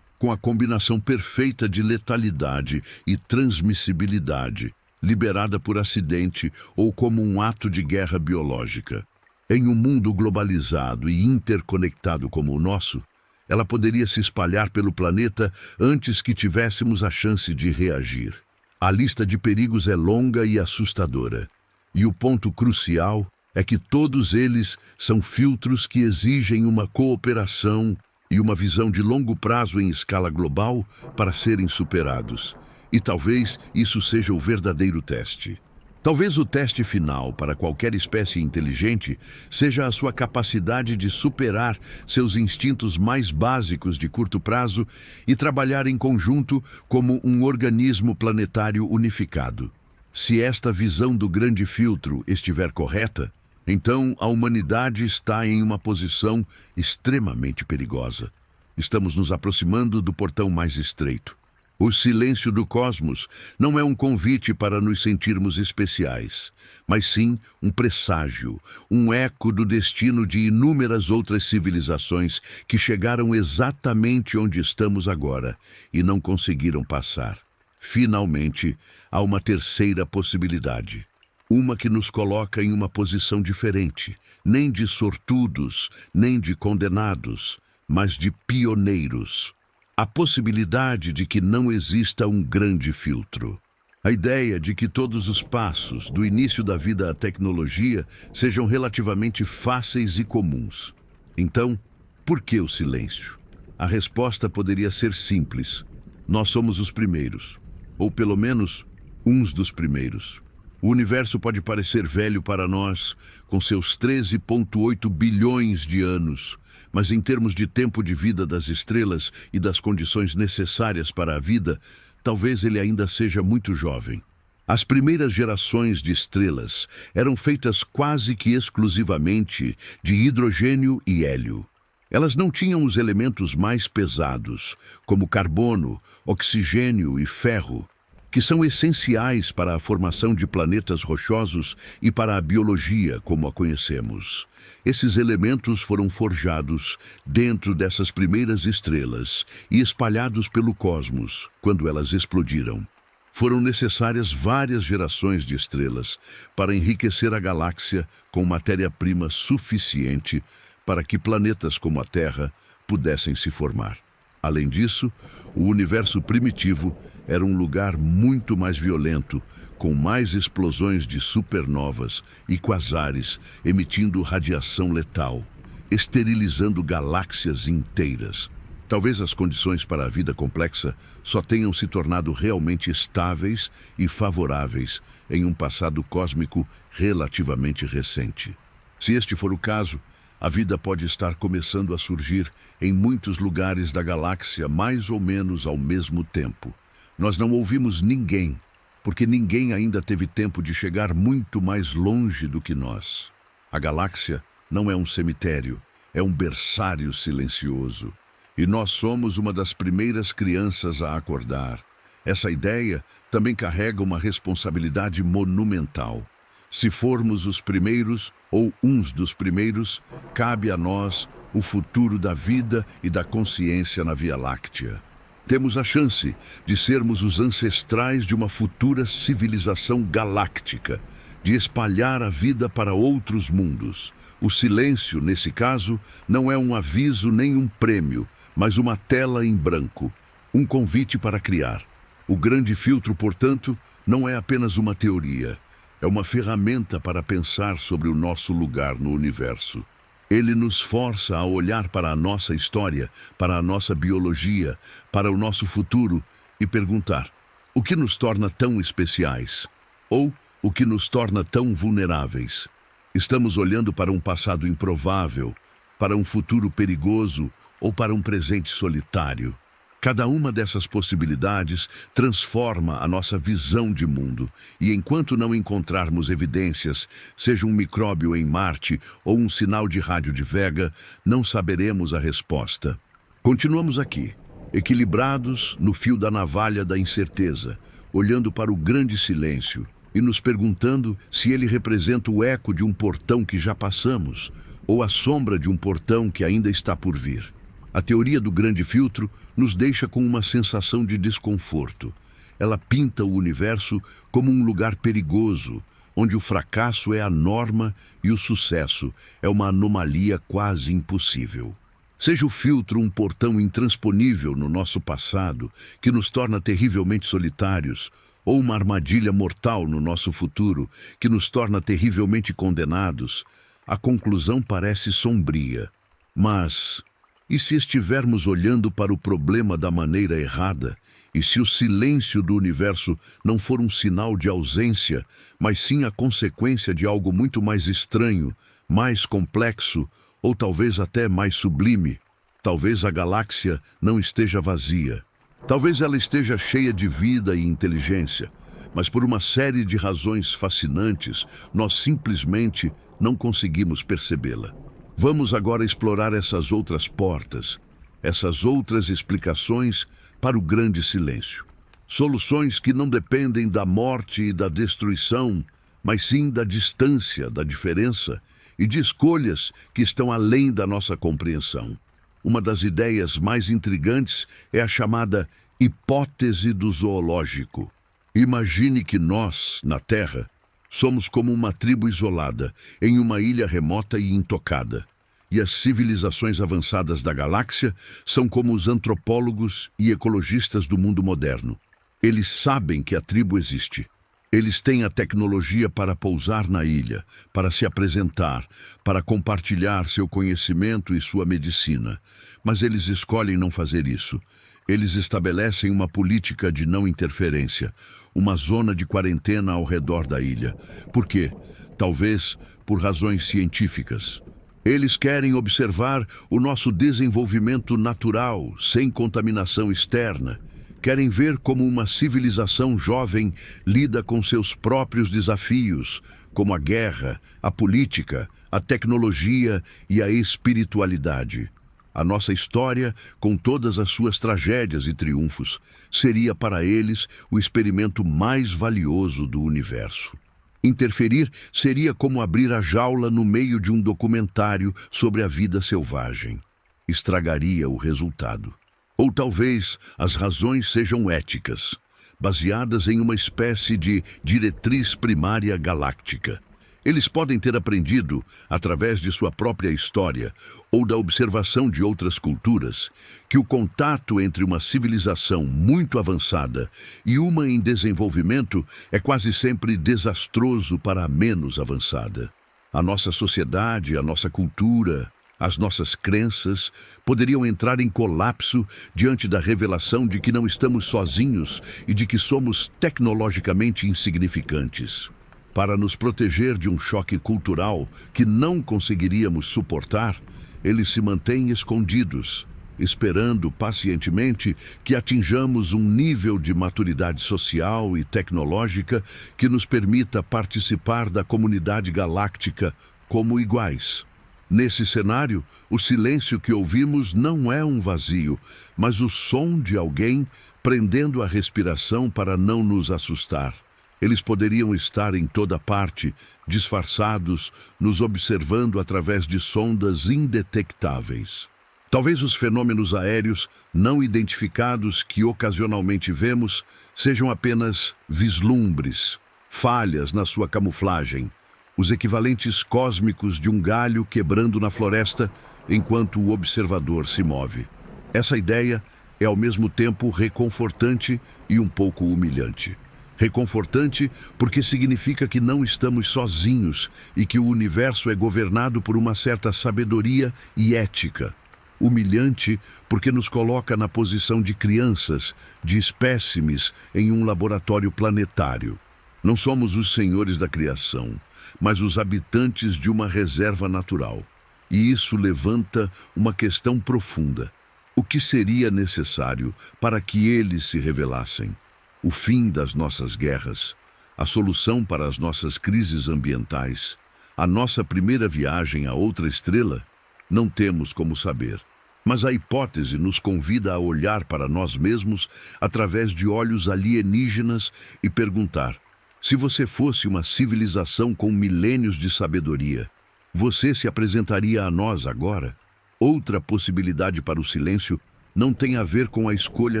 com a combinação perfeita de letalidade e transmissibilidade, liberada por acidente ou como um ato de guerra biológica. Em um mundo globalizado e interconectado como o nosso, ela poderia se espalhar pelo planeta antes que tivéssemos a chance de reagir. A lista de perigos é longa e assustadora, e o ponto crucial é que todos eles são filtros que exigem uma cooperação e uma visão de longo prazo em escala global para serem superados. E talvez isso seja o verdadeiro teste. Talvez o teste final para qualquer espécie inteligente seja a sua capacidade de superar seus instintos mais básicos de curto prazo e trabalhar em conjunto como um organismo planetário unificado. Se esta visão do grande filtro estiver correta, então a humanidade está em uma posição extremamente perigosa. Estamos nos aproximando do portão mais estreito. O silêncio do cosmos não é um convite para nos sentirmos especiais, mas sim um presságio, um eco do destino de inúmeras outras civilizações que chegaram exatamente onde estamos agora e não conseguiram passar. Finalmente, há uma terceira possibilidade. Uma que nos coloca em uma posição diferente, nem de sortudos, nem de condenados, mas de pioneiros. A possibilidade de que não exista um grande filtro. A ideia de que todos os passos, do início da vida à tecnologia, sejam relativamente fáceis e comuns. Então, por que o silêncio? A resposta poderia ser simples. Nós somos os primeiros, ou pelo menos, uns dos primeiros. O universo pode parecer velho para nós, com seus 13,8 bilhões de anos, mas em termos de tempo de vida das estrelas e das condições necessárias para a vida, talvez ele ainda seja muito jovem. As primeiras gerações de estrelas eram feitas quase que exclusivamente de hidrogênio e hélio. Elas não tinham os elementos mais pesados, como carbono, oxigênio e ferro, que são essenciais para a formação de planetas rochosos e para a biologia como a conhecemos. Esses elementos foram forjados dentro dessas primeiras estrelas e espalhados pelo cosmos quando elas explodiram. Foram necessárias várias gerações de estrelas para enriquecer a galáxia com matéria-prima suficiente para que planetas como a Terra pudessem se formar. Além disso, o universo primitivo era um lugar muito mais violento, com mais explosões de supernovas e quasares emitindo radiação letal, esterilizando galáxias inteiras. Talvez as condições para a vida complexa só tenham se tornado realmente estáveis e favoráveis em um passado cósmico relativamente recente. Se este for o caso, a vida pode estar começando a surgir em muitos lugares da galáxia mais ou menos ao mesmo tempo. Nós não ouvimos ninguém, porque ninguém ainda teve tempo de chegar muito mais longe do que nós. A galáxia não é um cemitério, é um berçário silencioso. E nós somos uma das primeiras crianças a acordar. Essa ideia também carrega uma responsabilidade monumental. Se formos os primeiros, ou uns dos primeiros, cabe a nós o futuro da vida e da consciência na Via Láctea. Temos a chance de sermos os ancestrais de uma futura civilização galáctica, de espalhar a vida para outros mundos. O silêncio, nesse caso, não é um aviso nem um prêmio, mas uma tela em branco, um convite para criar. O grande filtro, portanto, não é apenas uma teoria, é uma ferramenta para pensar sobre o nosso lugar no universo. Ele nos força a olhar para a nossa história, para a nossa biologia, para o nosso futuro e perguntar: o que nos torna tão especiais? Ou o que nos torna tão vulneráveis? Estamos olhando para um passado improvável, para um futuro perigoso ou para um presente solitário. Cada uma dessas possibilidades transforma a nossa visão de mundo, e enquanto não encontrarmos evidências, seja um micróbio em Marte ou um sinal de rádio de Vega, não saberemos a resposta. Continuamos aqui, equilibrados no fio da navalha da incerteza, olhando para o grande silêncio e nos perguntando se ele representa o eco de um portão que já passamos ou a sombra de um portão que ainda está por vir. A teoria do grande filtro nos deixa com uma sensação de desconforto. Ela pinta o universo como um lugar perigoso, onde o fracasso é a norma e o sucesso é uma anomalia quase impossível. Seja o filtro um portão intransponível no nosso passado, que nos torna terrivelmente solitários, ou uma armadilha mortal no nosso futuro, que nos torna terrivelmente condenados, a conclusão parece sombria. Mas e se estivermos olhando para o problema da maneira errada? E se o silêncio do universo não for um sinal de ausência, mas sim a consequência de algo muito mais estranho, mais complexo, ou talvez até mais sublime? Talvez a galáxia não esteja vazia. Talvez ela esteja cheia de vida e inteligência, mas por uma série de razões fascinantes, nós simplesmente não conseguimos percebê-la. Vamos agora explorar essas outras portas, essas outras explicações para o grande silêncio. Soluções que não dependem da morte e da destruição, mas sim da distância, da diferença e de escolhas que estão além da nossa compreensão. Uma das ideias mais intrigantes é a chamada hipótese do zoológico. Imagine que nós, na Terra, somos como uma tribo isolada, em uma ilha remota e intocada. E as civilizações avançadas da galáxia são como os antropólogos e ecologistas do mundo moderno. Eles sabem que a tribo existe. Eles têm a tecnologia para pousar na ilha, para se apresentar, para compartilhar seu conhecimento e sua medicina. Mas eles escolhem não fazer isso. Eles estabelecem uma política de não interferência, uma zona de quarentena ao redor da ilha. Por quê? Talvez por razões científicas. Eles querem observar o nosso desenvolvimento natural, sem contaminação externa. Querem ver como uma civilização jovem lida com seus próprios desafios, como a guerra, a política, a tecnologia e a espiritualidade. A nossa história, com todas as suas tragédias e triunfos, seria para eles o experimento mais valioso do universo. Interferir seria como abrir a jaula no meio de um documentário sobre a vida selvagem. Estragaria o resultado. Ou talvez as razões sejam éticas, baseadas em uma espécie de diretriz primária galáctica. Eles podem ter aprendido, através de sua própria história ou da observação de outras culturas, que o contato entre uma civilização muito avançada e uma em desenvolvimento é quase sempre desastroso para a menos avançada. A nossa sociedade, a nossa cultura, as nossas crenças poderiam entrar em colapso diante da revelação de que não estamos sozinhos e de que somos tecnologicamente insignificantes. Para nos proteger de um choque cultural que não conseguiríamos suportar, eles se mantêm escondidos, esperando pacientemente que atinjamos um nível de maturidade social e tecnológica que nos permita participar da comunidade galáctica como iguais. Nesse cenário, o silêncio que ouvimos não é um vazio, mas o som de alguém prendendo a respiração para não nos assustar. Eles poderiam estar em toda parte, disfarçados, nos observando através de sondas indetectáveis. Talvez os fenômenos aéreos não identificados que ocasionalmente vemos sejam apenas vislumbres, falhas na sua camuflagem, os equivalentes cósmicos de um galho quebrando na floresta enquanto o observador se move. Essa ideia é ao mesmo tempo reconfortante e um pouco humilhante. Reconfortante porque significa que não estamos sozinhos e que o universo é governado por uma certa sabedoria e ética. Humilhante porque nos coloca na posição de crianças, de espécimes em um laboratório planetário. Não somos os senhores da criação, mas os habitantes de uma reserva natural. E isso levanta uma questão profunda. O que seria necessário para que eles se revelassem? O fim das nossas guerras, a solução para as nossas crises ambientais, a nossa primeira viagem a outra estrela? Não temos como saber. Mas a hipótese nos convida a olhar para nós mesmos através de olhos alienígenas e perguntar: se você fosse uma civilização com milênios de sabedoria, você se apresentaria a nós agora? Outra possibilidade para o silêncio não tem a ver com a escolha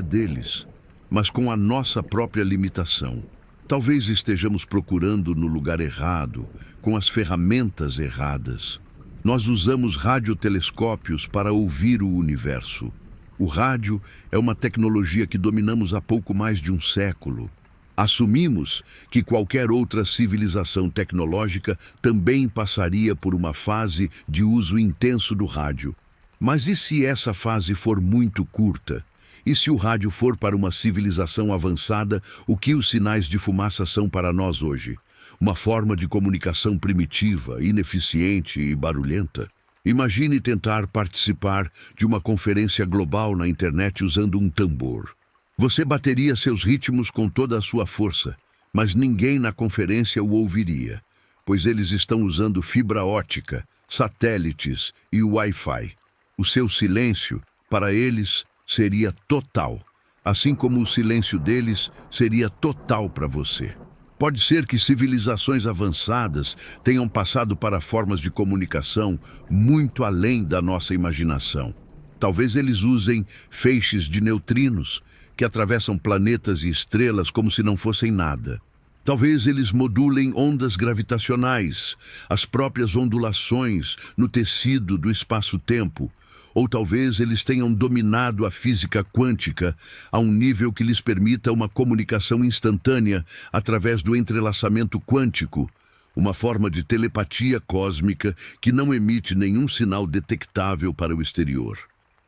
deles, mas com a nossa própria limitação. Talvez estejamos procurando no lugar errado, com as ferramentas erradas. Nós usamos radiotelescópios para ouvir o universo. O rádio é uma tecnologia que dominamos há pouco mais de um século. Assumimos que qualquer outra civilização tecnológica também passaria por uma fase de uso intenso do rádio. Mas e se essa fase for muito curta? E se o rádio for para uma civilização avançada, o que os sinais de fumaça são para nós hoje? Uma forma de comunicação primitiva, ineficiente e barulhenta? Imagine tentar participar de uma conferência global na internet usando um tambor. Você bateria seus ritmos com toda a sua força, mas ninguém na conferência o ouviria, pois eles estão usando fibra ótica, satélites e Wi-Fi. O seu silêncio, para eles, seria total, assim como o silêncio deles seria total para você. Pode ser que civilizações avançadas tenham passado para formas de comunicação muito além da nossa imaginação. Talvez eles usem feixes de neutrinos que atravessam planetas e estrelas como se não fossem nada. Talvez eles modulem ondas gravitacionais, as próprias ondulações no tecido do espaço-tempo, ou talvez eles tenham dominado a física quântica a um nível que lhes permita uma comunicação instantânea através do entrelaçamento quântico, uma forma de telepatia cósmica que não emite nenhum sinal detectável para o exterior.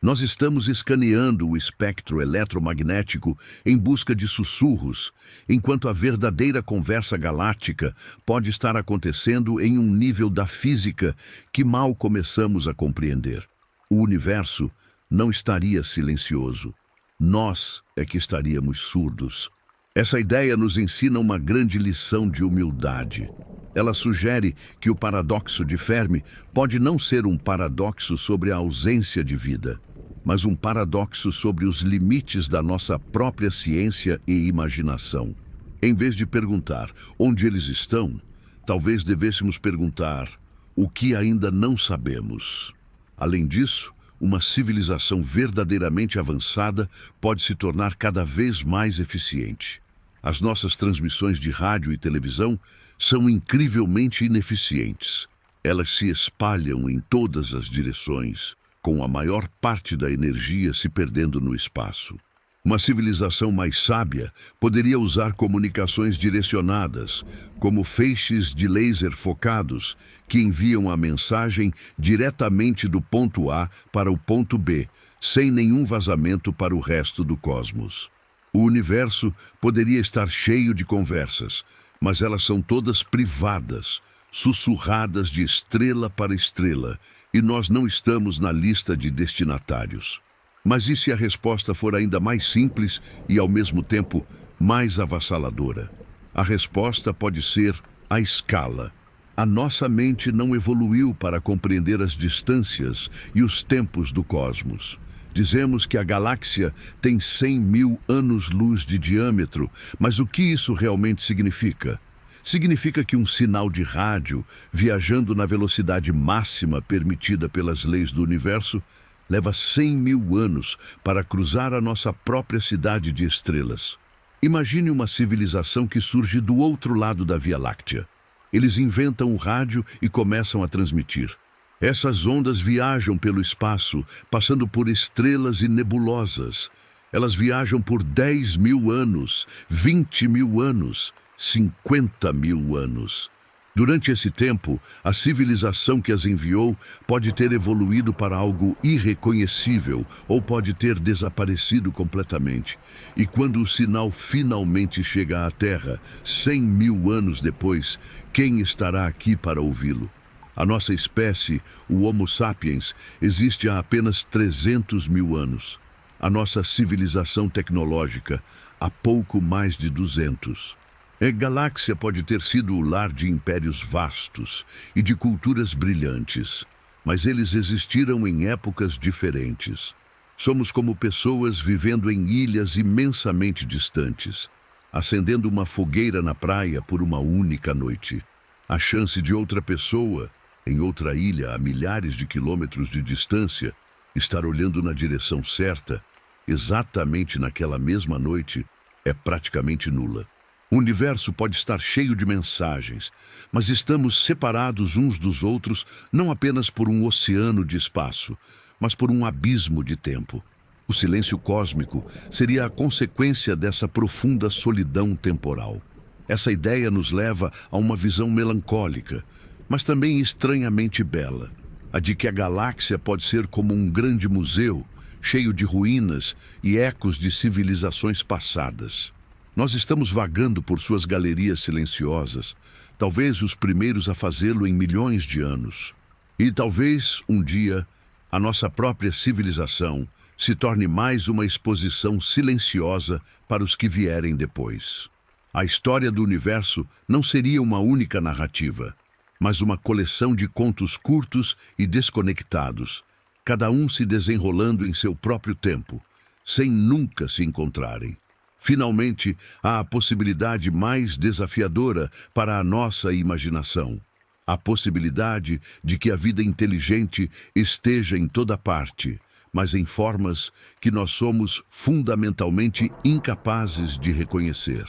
Nós estamos escaneando o espectro eletromagnético em busca de sussurros, enquanto a verdadeira conversa galáctica pode estar acontecendo em um nível da física que mal começamos a compreender. O universo não estaria silencioso. Nós é que estaríamos surdos. Essa ideia nos ensina uma grande lição de humildade. Ela sugere que o paradoxo de Fermi pode não ser um paradoxo sobre a ausência de vida, mas um paradoxo sobre os limites da nossa própria ciência e imaginação. Em vez de perguntar onde eles estão, talvez devêssemos perguntar o que ainda não sabemos. Além disso, uma civilização verdadeiramente avançada pode se tornar cada vez mais eficiente. As nossas transmissões de rádio e televisão são incrivelmente ineficientes. Elas se espalham em todas as direções, com a maior parte da energia se perdendo no espaço. Uma civilização mais sábia poderia usar comunicações direcionadas, como feixes de laser focados, que enviam a mensagem diretamente do ponto A para o ponto B, sem nenhum vazamento para o resto do cosmos. O universo poderia estar cheio de conversas, mas elas são todas privadas, sussurradas de estrela para estrela, e nós não estamos na lista de destinatários. Mas e se a resposta for ainda mais simples e, ao mesmo tempo, mais avassaladora? A resposta pode ser a escala. A nossa mente não evoluiu para compreender as distâncias e os tempos do cosmos. Dizemos que a galáxia tem 100.000 anos-luz de diâmetro, mas o que isso realmente significa? Significa que um sinal de rádio, viajando na velocidade máxima permitida pelas leis do universo, leva 100.000 anos para cruzar a nossa própria cidade de estrelas. Imagine uma civilização que surge do outro lado da Via Láctea. Eles inventam o rádio e começam a transmitir. Essas ondas viajam pelo espaço, passando por estrelas e nebulosas. Elas viajam por 10.000 anos, 20.000 anos, 50.000 anos. Durante esse tempo, a civilização que as enviou pode ter evoluído para algo irreconhecível ou pode ter desaparecido completamente. E quando o sinal finalmente chega à Terra, 100.000 anos depois, quem estará aqui para ouvi-lo? A nossa espécie, o Homo sapiens, existe há apenas 300.000 anos. A nossa civilização tecnológica, há pouco mais de 200. A galáxia pode ter sido o lar de impérios vastos e de culturas brilhantes, mas eles existiram em épocas diferentes. Somos como pessoas vivendo em ilhas imensamente distantes, acendendo uma fogueira na praia por uma única noite. A chance de outra pessoa, em outra ilha a milhares de quilômetros de distância, estar olhando na direção certa, exatamente naquela mesma noite, é praticamente nula. O universo pode estar cheio de mensagens, mas estamos separados uns dos outros não apenas por um oceano de espaço, mas por um abismo de tempo. O silêncio cósmico seria a consequência dessa profunda solidão temporal. Essa ideia nos leva a uma visão melancólica, mas também estranhamente bela, a de que a galáxia pode ser como um grande museu, cheio de ruínas e ecos de civilizações passadas. Nós estamos vagando por suas galerias silenciosas, talvez os primeiros a fazê-lo em milhões de anos. E talvez, um dia, a nossa própria civilização se torne mais uma exposição silenciosa para os que vierem depois. A história do universo não seria uma única narrativa, mas uma coleção de contos curtos e desconectados, cada um se desenrolando em seu próprio tempo, sem nunca se encontrarem. Finalmente, há a possibilidade mais desafiadora para a nossa imaginação. A possibilidade de que a vida inteligente esteja em toda parte, mas em formas que nós somos fundamentalmente incapazes de reconhecer.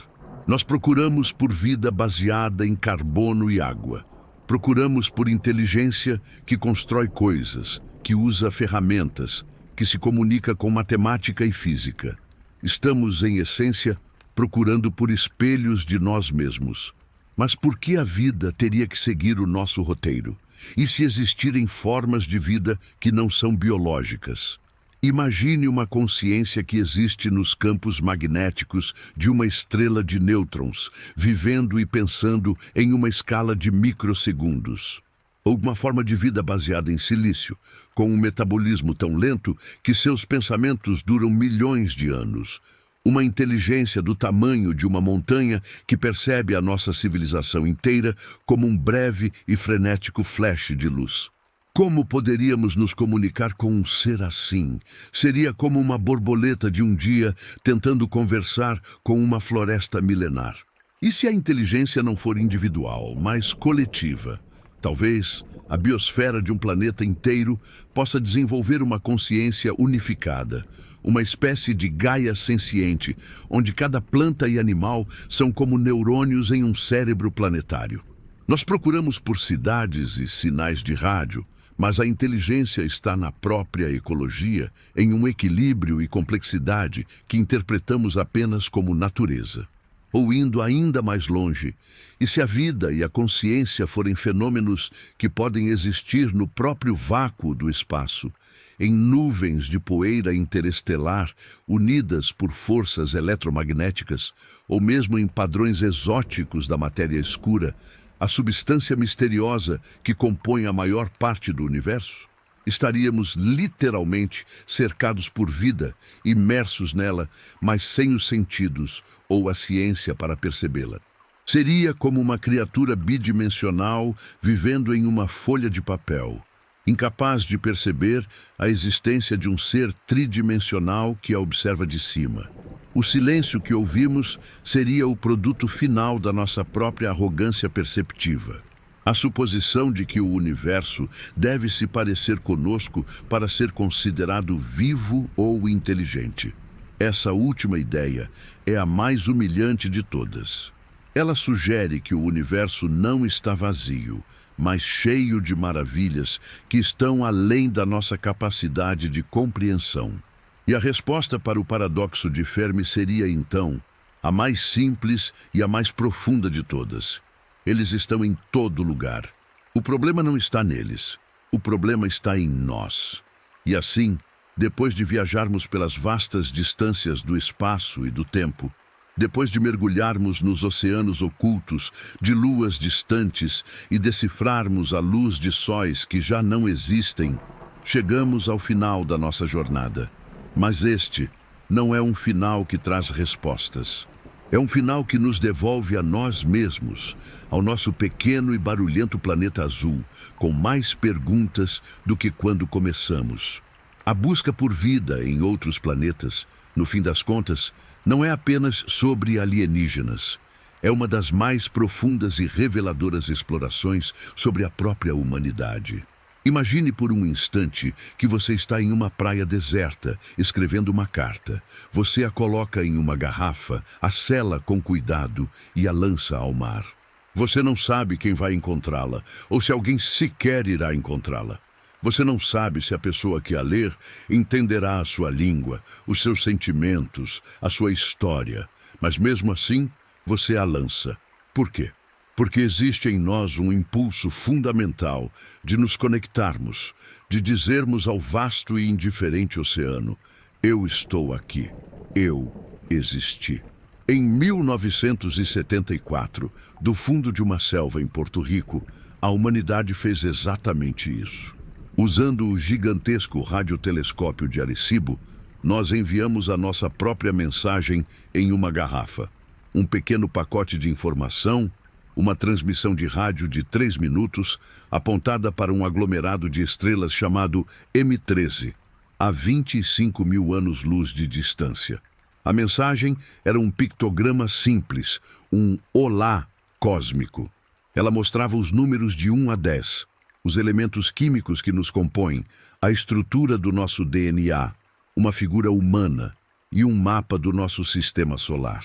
Nós procuramos por vida baseada em carbono e água. Procuramos por inteligência que constrói coisas, que usa ferramentas, que se comunica com matemática e física. Estamos, em essência, procurando por espelhos de nós mesmos. Mas por que a vida teria que seguir o nosso roteiro? E se existirem formas de vida que não são biológicas? Imagine uma consciência que existe nos campos magnéticos de uma estrela de nêutrons, vivendo e pensando em uma escala de microsegundos. Ou uma forma de vida baseada em silício, com um metabolismo tão lento que seus pensamentos duram milhões de anos. Uma inteligência do tamanho de uma montanha que percebe a nossa civilização inteira como um breve e frenético flash de luz. Como poderíamos nos comunicar com um ser assim? Seria como uma borboleta de um dia tentando conversar com uma floresta milenar. E se a inteligência não for individual, mas coletiva? Talvez a biosfera de um planeta inteiro possa desenvolver uma consciência unificada, uma espécie de Gaia senciente, onde cada planta e animal são como neurônios em um cérebro planetário. Nós procuramos por cidades e sinais de rádio, mas a inteligência está na própria ecologia, em um equilíbrio e complexidade que interpretamos apenas como natureza. Ou indo ainda mais longe, e se a vida e a consciência forem fenômenos que podem existir no próprio vácuo do espaço, em nuvens de poeira interestelar unidas por forças eletromagnéticas, ou mesmo em padrões exóticos da matéria escura, a substância misteriosa que compõe a maior parte do universo, estaríamos literalmente cercados por vida, imersos nela, mas sem os sentidos ou a ciência para percebê-la. Seria como uma criatura bidimensional vivendo em uma folha de papel, incapaz de perceber a existência de um ser tridimensional que a observa de cima. O silêncio que ouvimos seria o produto final da nossa própria arrogância perceptiva. A suposição de que o universo deve se parecer conosco para ser considerado vivo ou inteligente. Essa última ideia é a mais humilhante de todas. Ela sugere que o universo não está vazio, mas cheio de maravilhas que estão além da nossa capacidade de compreensão. E a resposta para o paradoxo de Fermi seria, então, a mais simples e a mais profunda de todas. Eles estão em todo lugar. O problema não está neles. O problema está em nós. E assim, depois de viajarmos pelas vastas distâncias do espaço e do tempo, depois de mergulharmos nos oceanos ocultos de luas distantes e decifrarmos a luz de sóis que já não existem, chegamos ao final da nossa jornada. Mas este não é um final que traz respostas. É um final que nos devolve a nós mesmos, ao nosso pequeno e barulhento planeta azul, com mais perguntas do que quando começamos. A busca por vida em outros planetas, no fim das contas, não é apenas sobre alienígenas. É uma das mais profundas e reveladoras explorações sobre a própria humanidade. Imagine por um instante que você está em uma praia deserta, escrevendo uma carta. Você a coloca em uma garrafa, a sela com cuidado e a lança ao mar. Você não sabe quem vai encontrá-la, ou se alguém sequer irá encontrá-la. Você não sabe se a pessoa que a ler entenderá a sua língua, os seus sentimentos, a sua história. Mas mesmo assim, você a lança. Por quê? Porque existe em nós um impulso fundamental de nos conectarmos, de dizermos ao vasto e indiferente oceano: eu estou aqui, eu existi. Em 1974, do fundo de uma selva em Porto Rico, a humanidade fez exatamente isso. Usando o gigantesco radiotelescópio de Arecibo, nós enviamos a nossa própria mensagem em uma garrafa. Um pequeno pacote de informação, uma transmissão de rádio de 3 minutos, apontada para um aglomerado de estrelas chamado M13, a 25 mil anos-luz de distância. A mensagem era um pictograma simples, um olá cósmico. Ela mostrava os números de 1 a 10, os elementos químicos que nos compõem, a estrutura do nosso DNA, uma figura humana e um mapa do nosso sistema solar.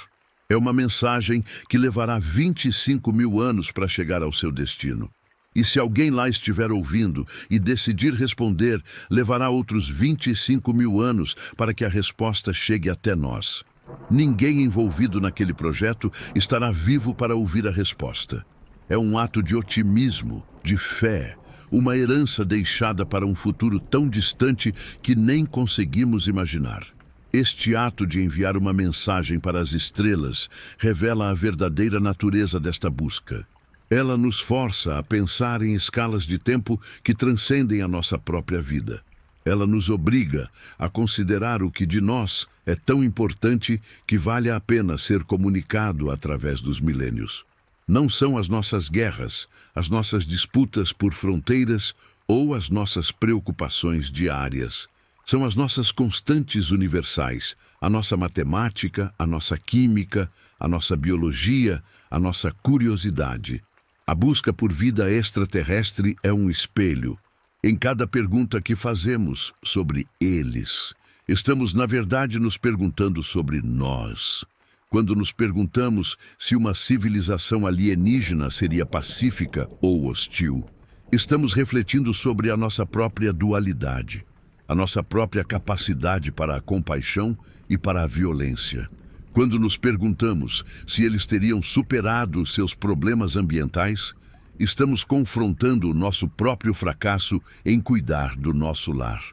É uma mensagem que levará 25 mil anos para chegar ao seu destino. E se alguém lá estiver ouvindo e decidir responder, levará outros 25 mil anos para que a resposta chegue até nós. Ninguém envolvido naquele projeto estará vivo para ouvir a resposta. É um ato de otimismo, de fé, uma herança deixada para um futuro tão distante que nem conseguimos imaginar. Este ato de enviar uma mensagem para as estrelas revela a verdadeira natureza desta busca. Ela nos força a pensar em escalas de tempo que transcendem a nossa própria vida. Ela nos obriga a considerar o que de nós é tão importante que vale a pena ser comunicado através dos milênios. Não são as nossas guerras, as nossas disputas por fronteiras ou as nossas preocupações diárias. São as nossas constantes universais, a nossa matemática, a nossa química, a nossa biologia, a nossa curiosidade. A busca por vida extraterrestre é um espelho. Em cada pergunta que fazemos sobre eles, Estamos, na verdade, nos perguntando sobre nós. Quando nos perguntamos se uma civilização alienígena seria pacífica ou hostil, estamos refletindo sobre a nossa própria dualidade, a nossa própria capacidade para a compaixão e para a violência. Quando nos perguntamos se eles teriam superado seus problemas ambientais, estamos confrontando o nosso próprio fracasso em cuidar do nosso lar.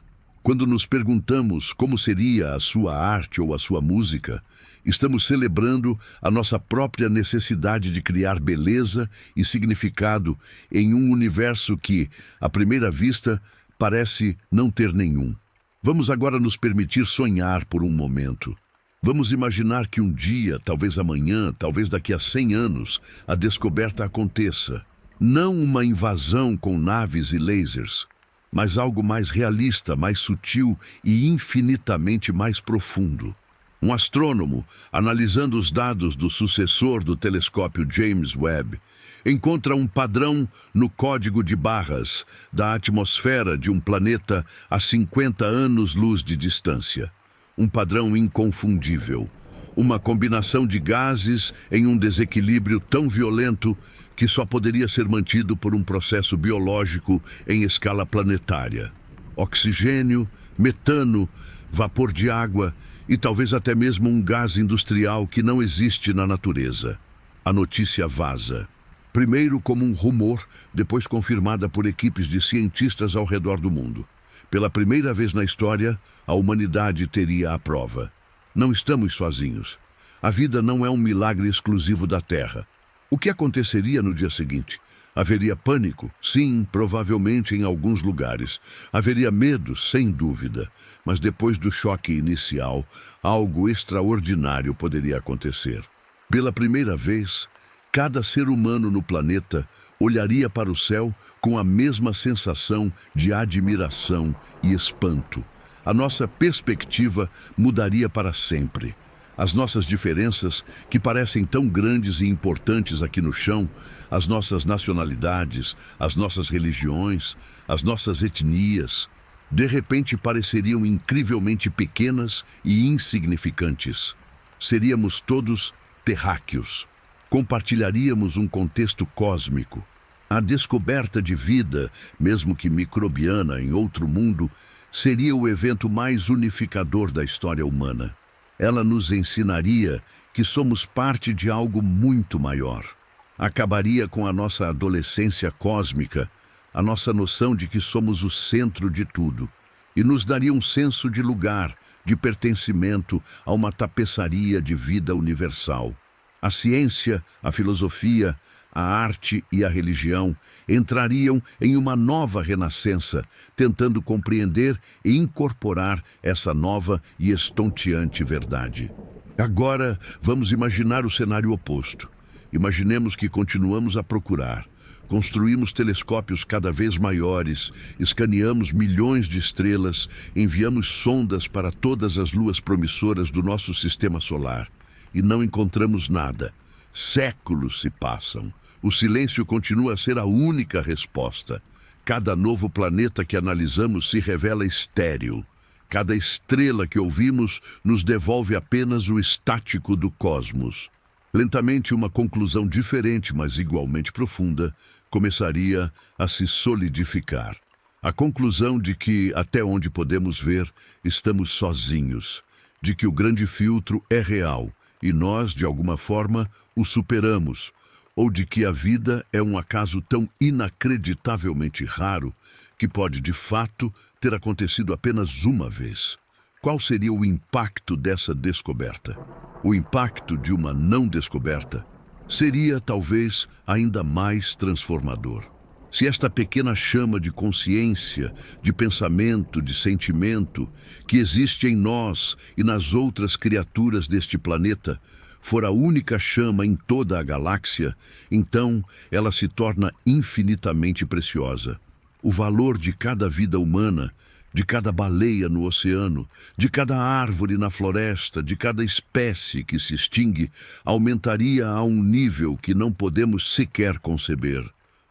Quando nos perguntamos como seria a sua arte ou a sua música, estamos celebrando a nossa própria necessidade de criar beleza e significado em um universo que, à primeira vista, parece não ter nenhum. Vamos agora nos permitir sonhar por um momento. Vamos imaginar que um dia, talvez amanhã, talvez daqui a 100 anos, a descoberta aconteça. Não uma invasão com naves e lasers, mas algo mais realista, mais sutil e infinitamente mais profundo. Um astrônomo, analisando os dados do sucessor do telescópio James Webb, encontra um padrão no código de barras da atmosfera de um planeta a 50 anos-luz de distância. Um padrão inconfundível. Uma combinação de gases em um desequilíbrio tão violento que só poderia ser mantido por um processo biológico em escala planetária. Oxigênio, metano, vapor de água e talvez até mesmo um gás industrial que não existe na natureza. A notícia vaza. Primeiro como um rumor, depois confirmada por equipes de cientistas ao redor do mundo. Pela primeira vez na história, a humanidade teria a prova. Não estamos sozinhos. A vida não é um milagre exclusivo da Terra. O que aconteceria no dia seguinte? Haveria pânico? Sim, provavelmente em alguns lugares. Haveria medo? Sem dúvida. Mas depois do choque inicial, algo extraordinário poderia acontecer. Pela primeira vez, cada ser humano no planeta olharia para o céu com a mesma sensação de admiração e espanto. A nossa perspectiva mudaria para sempre. As nossas diferenças, que parecem tão grandes e importantes aqui no chão, as nossas nacionalidades, as nossas religiões, as nossas etnias, de repente pareceriam incrivelmente pequenas e insignificantes. Seríamos todos terráqueos. Compartilharíamos um contexto cósmico. A descoberta de vida, mesmo que microbiana em outro mundo, seria o evento mais unificador da história humana. Ela nos ensinaria que somos parte de algo muito maior. Acabaria com a nossa adolescência cósmica, a nossa noção de que somos o centro de tudo, e nos daria um senso de lugar, de pertencimento a uma tapeçaria de vida universal. A ciência, a filosofia, a arte e a religião entrariam em uma nova renascença, tentando compreender e incorporar essa nova e estonteante verdade. Agora, vamos imaginar o cenário oposto. Imaginemos que continuamos a procurar. Construímos telescópios cada vez maiores, escaneamos milhões de estrelas, enviamos sondas para todas as luas promissoras do nosso sistema solar. E não encontramos nada. Séculos se passam. O silêncio continua a ser a única resposta. Cada novo planeta que analisamos se revela estéril. Cada estrela que ouvimos nos devolve apenas o estático do cosmos. Lentamente, uma conclusão diferente, mas igualmente profunda, começaria a se solidificar. A conclusão de que, até onde podemos ver, estamos sozinhos. De que o grande filtro é real e nós, de alguma forma, o superamos. Ou de que a vida é um acaso tão inacreditavelmente raro que pode, de fato, ter acontecido apenas uma vez. Qual seria o impacto dessa descoberta? O impacto de uma não descoberta seria, talvez, ainda mais transformador. Se esta pequena chama de consciência, de pensamento, de sentimento, que existe em nós e nas outras criaturas deste planeta, for a única chama em toda a galáxia, então ela se torna infinitamente preciosa. O valor de cada vida humana, de cada baleia no oceano, de cada árvore na floresta, de cada espécie que se extingue, aumentaria a um nível que não podemos sequer conceber.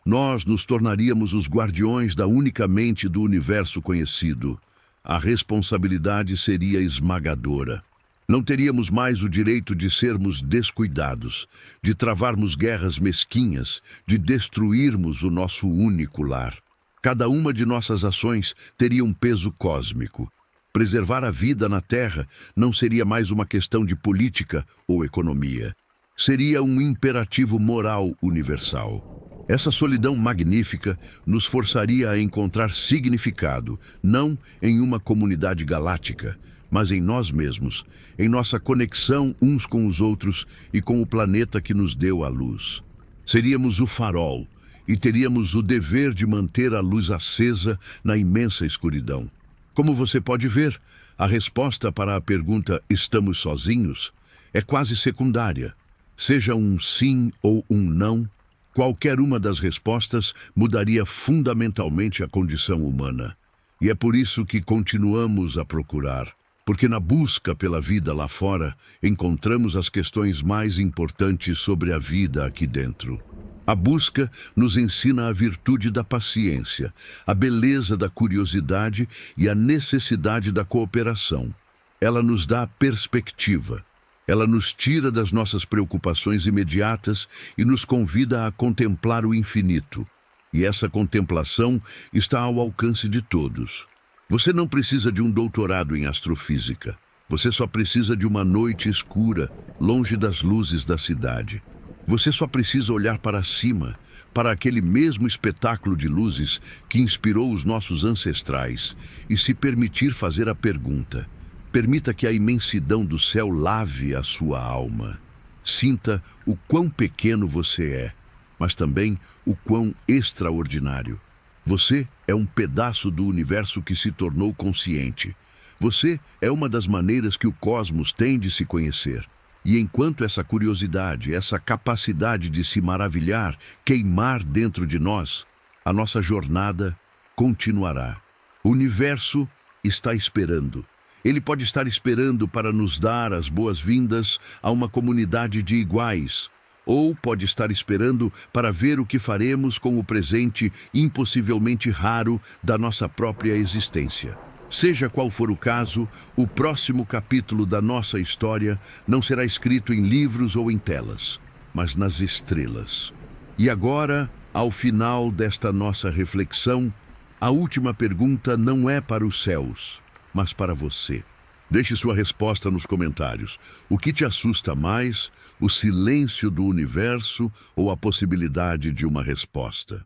Nós nos tornaríamos os guardiões da única mente do universo conhecido. a responsabilidade seria esmagadora. Não teríamos mais o direito de sermos descuidados, de travarmos guerras mesquinhas, de destruirmos o nosso único lar. Cada uma de nossas ações teria um peso cósmico. Preservar a vida na Terra não seria mais uma questão de política ou economia. Seria um imperativo moral universal. Essa solidão magnífica nos forçaria a encontrar significado, não em uma comunidade galáctica, mas em nós mesmos, em nossa conexão uns com os outros e com o planeta que nos deu a luz. Seríamos o farol e teríamos o dever de manter a luz acesa na imensa escuridão. Como você pode ver, a resposta para a pergunta "estamos sozinhos?" é quase secundária. Seja um sim ou um não, qualquer uma das respostas mudaria fundamentalmente a condição humana. E é por isso que continuamos a procurar. Porque na busca pela vida lá fora, encontramos as questões mais importantes sobre a vida aqui dentro. A busca nos ensina a virtude da paciência, a beleza da curiosidade e a necessidade da cooperação. Ela nos dá perspectiva. Ela nos tira das nossas preocupações imediatas e nos convida a contemplar o infinito. E essa contemplação está ao alcance de todos. Você não precisa de um doutorado em astrofísica. Você só precisa de uma noite escura, longe das luzes da cidade. Você só precisa olhar para cima, para aquele mesmo espetáculo de luzes que inspirou os nossos ancestrais, e se permitir fazer a pergunta. Permita que a imensidão do céu lave a sua alma. Sinta o quão pequeno você é, mas também o quão extraordinário. Você é um pedaço do universo que se tornou consciente. Você é uma das maneiras que o cosmos tem de se conhecer. E enquanto essa curiosidade, essa capacidade de se maravilhar, queimar dentro de nós, a nossa jornada continuará. O universo está esperando. Ele pode estar esperando para nos dar as boas-vindas a uma comunidade de iguais, ou pode estar esperando para ver o que faremos com o presente impossivelmente raro da nossa própria existência. Seja qual for o caso, o próximo capítulo da nossa história não será escrito em livros ou em telas, mas nas estrelas. E agora, ao final desta nossa reflexão, a última pergunta não é para os céus, mas para você. Deixe sua resposta nos comentários. O que te assusta mais, o silêncio do universo ou a possibilidade de uma resposta?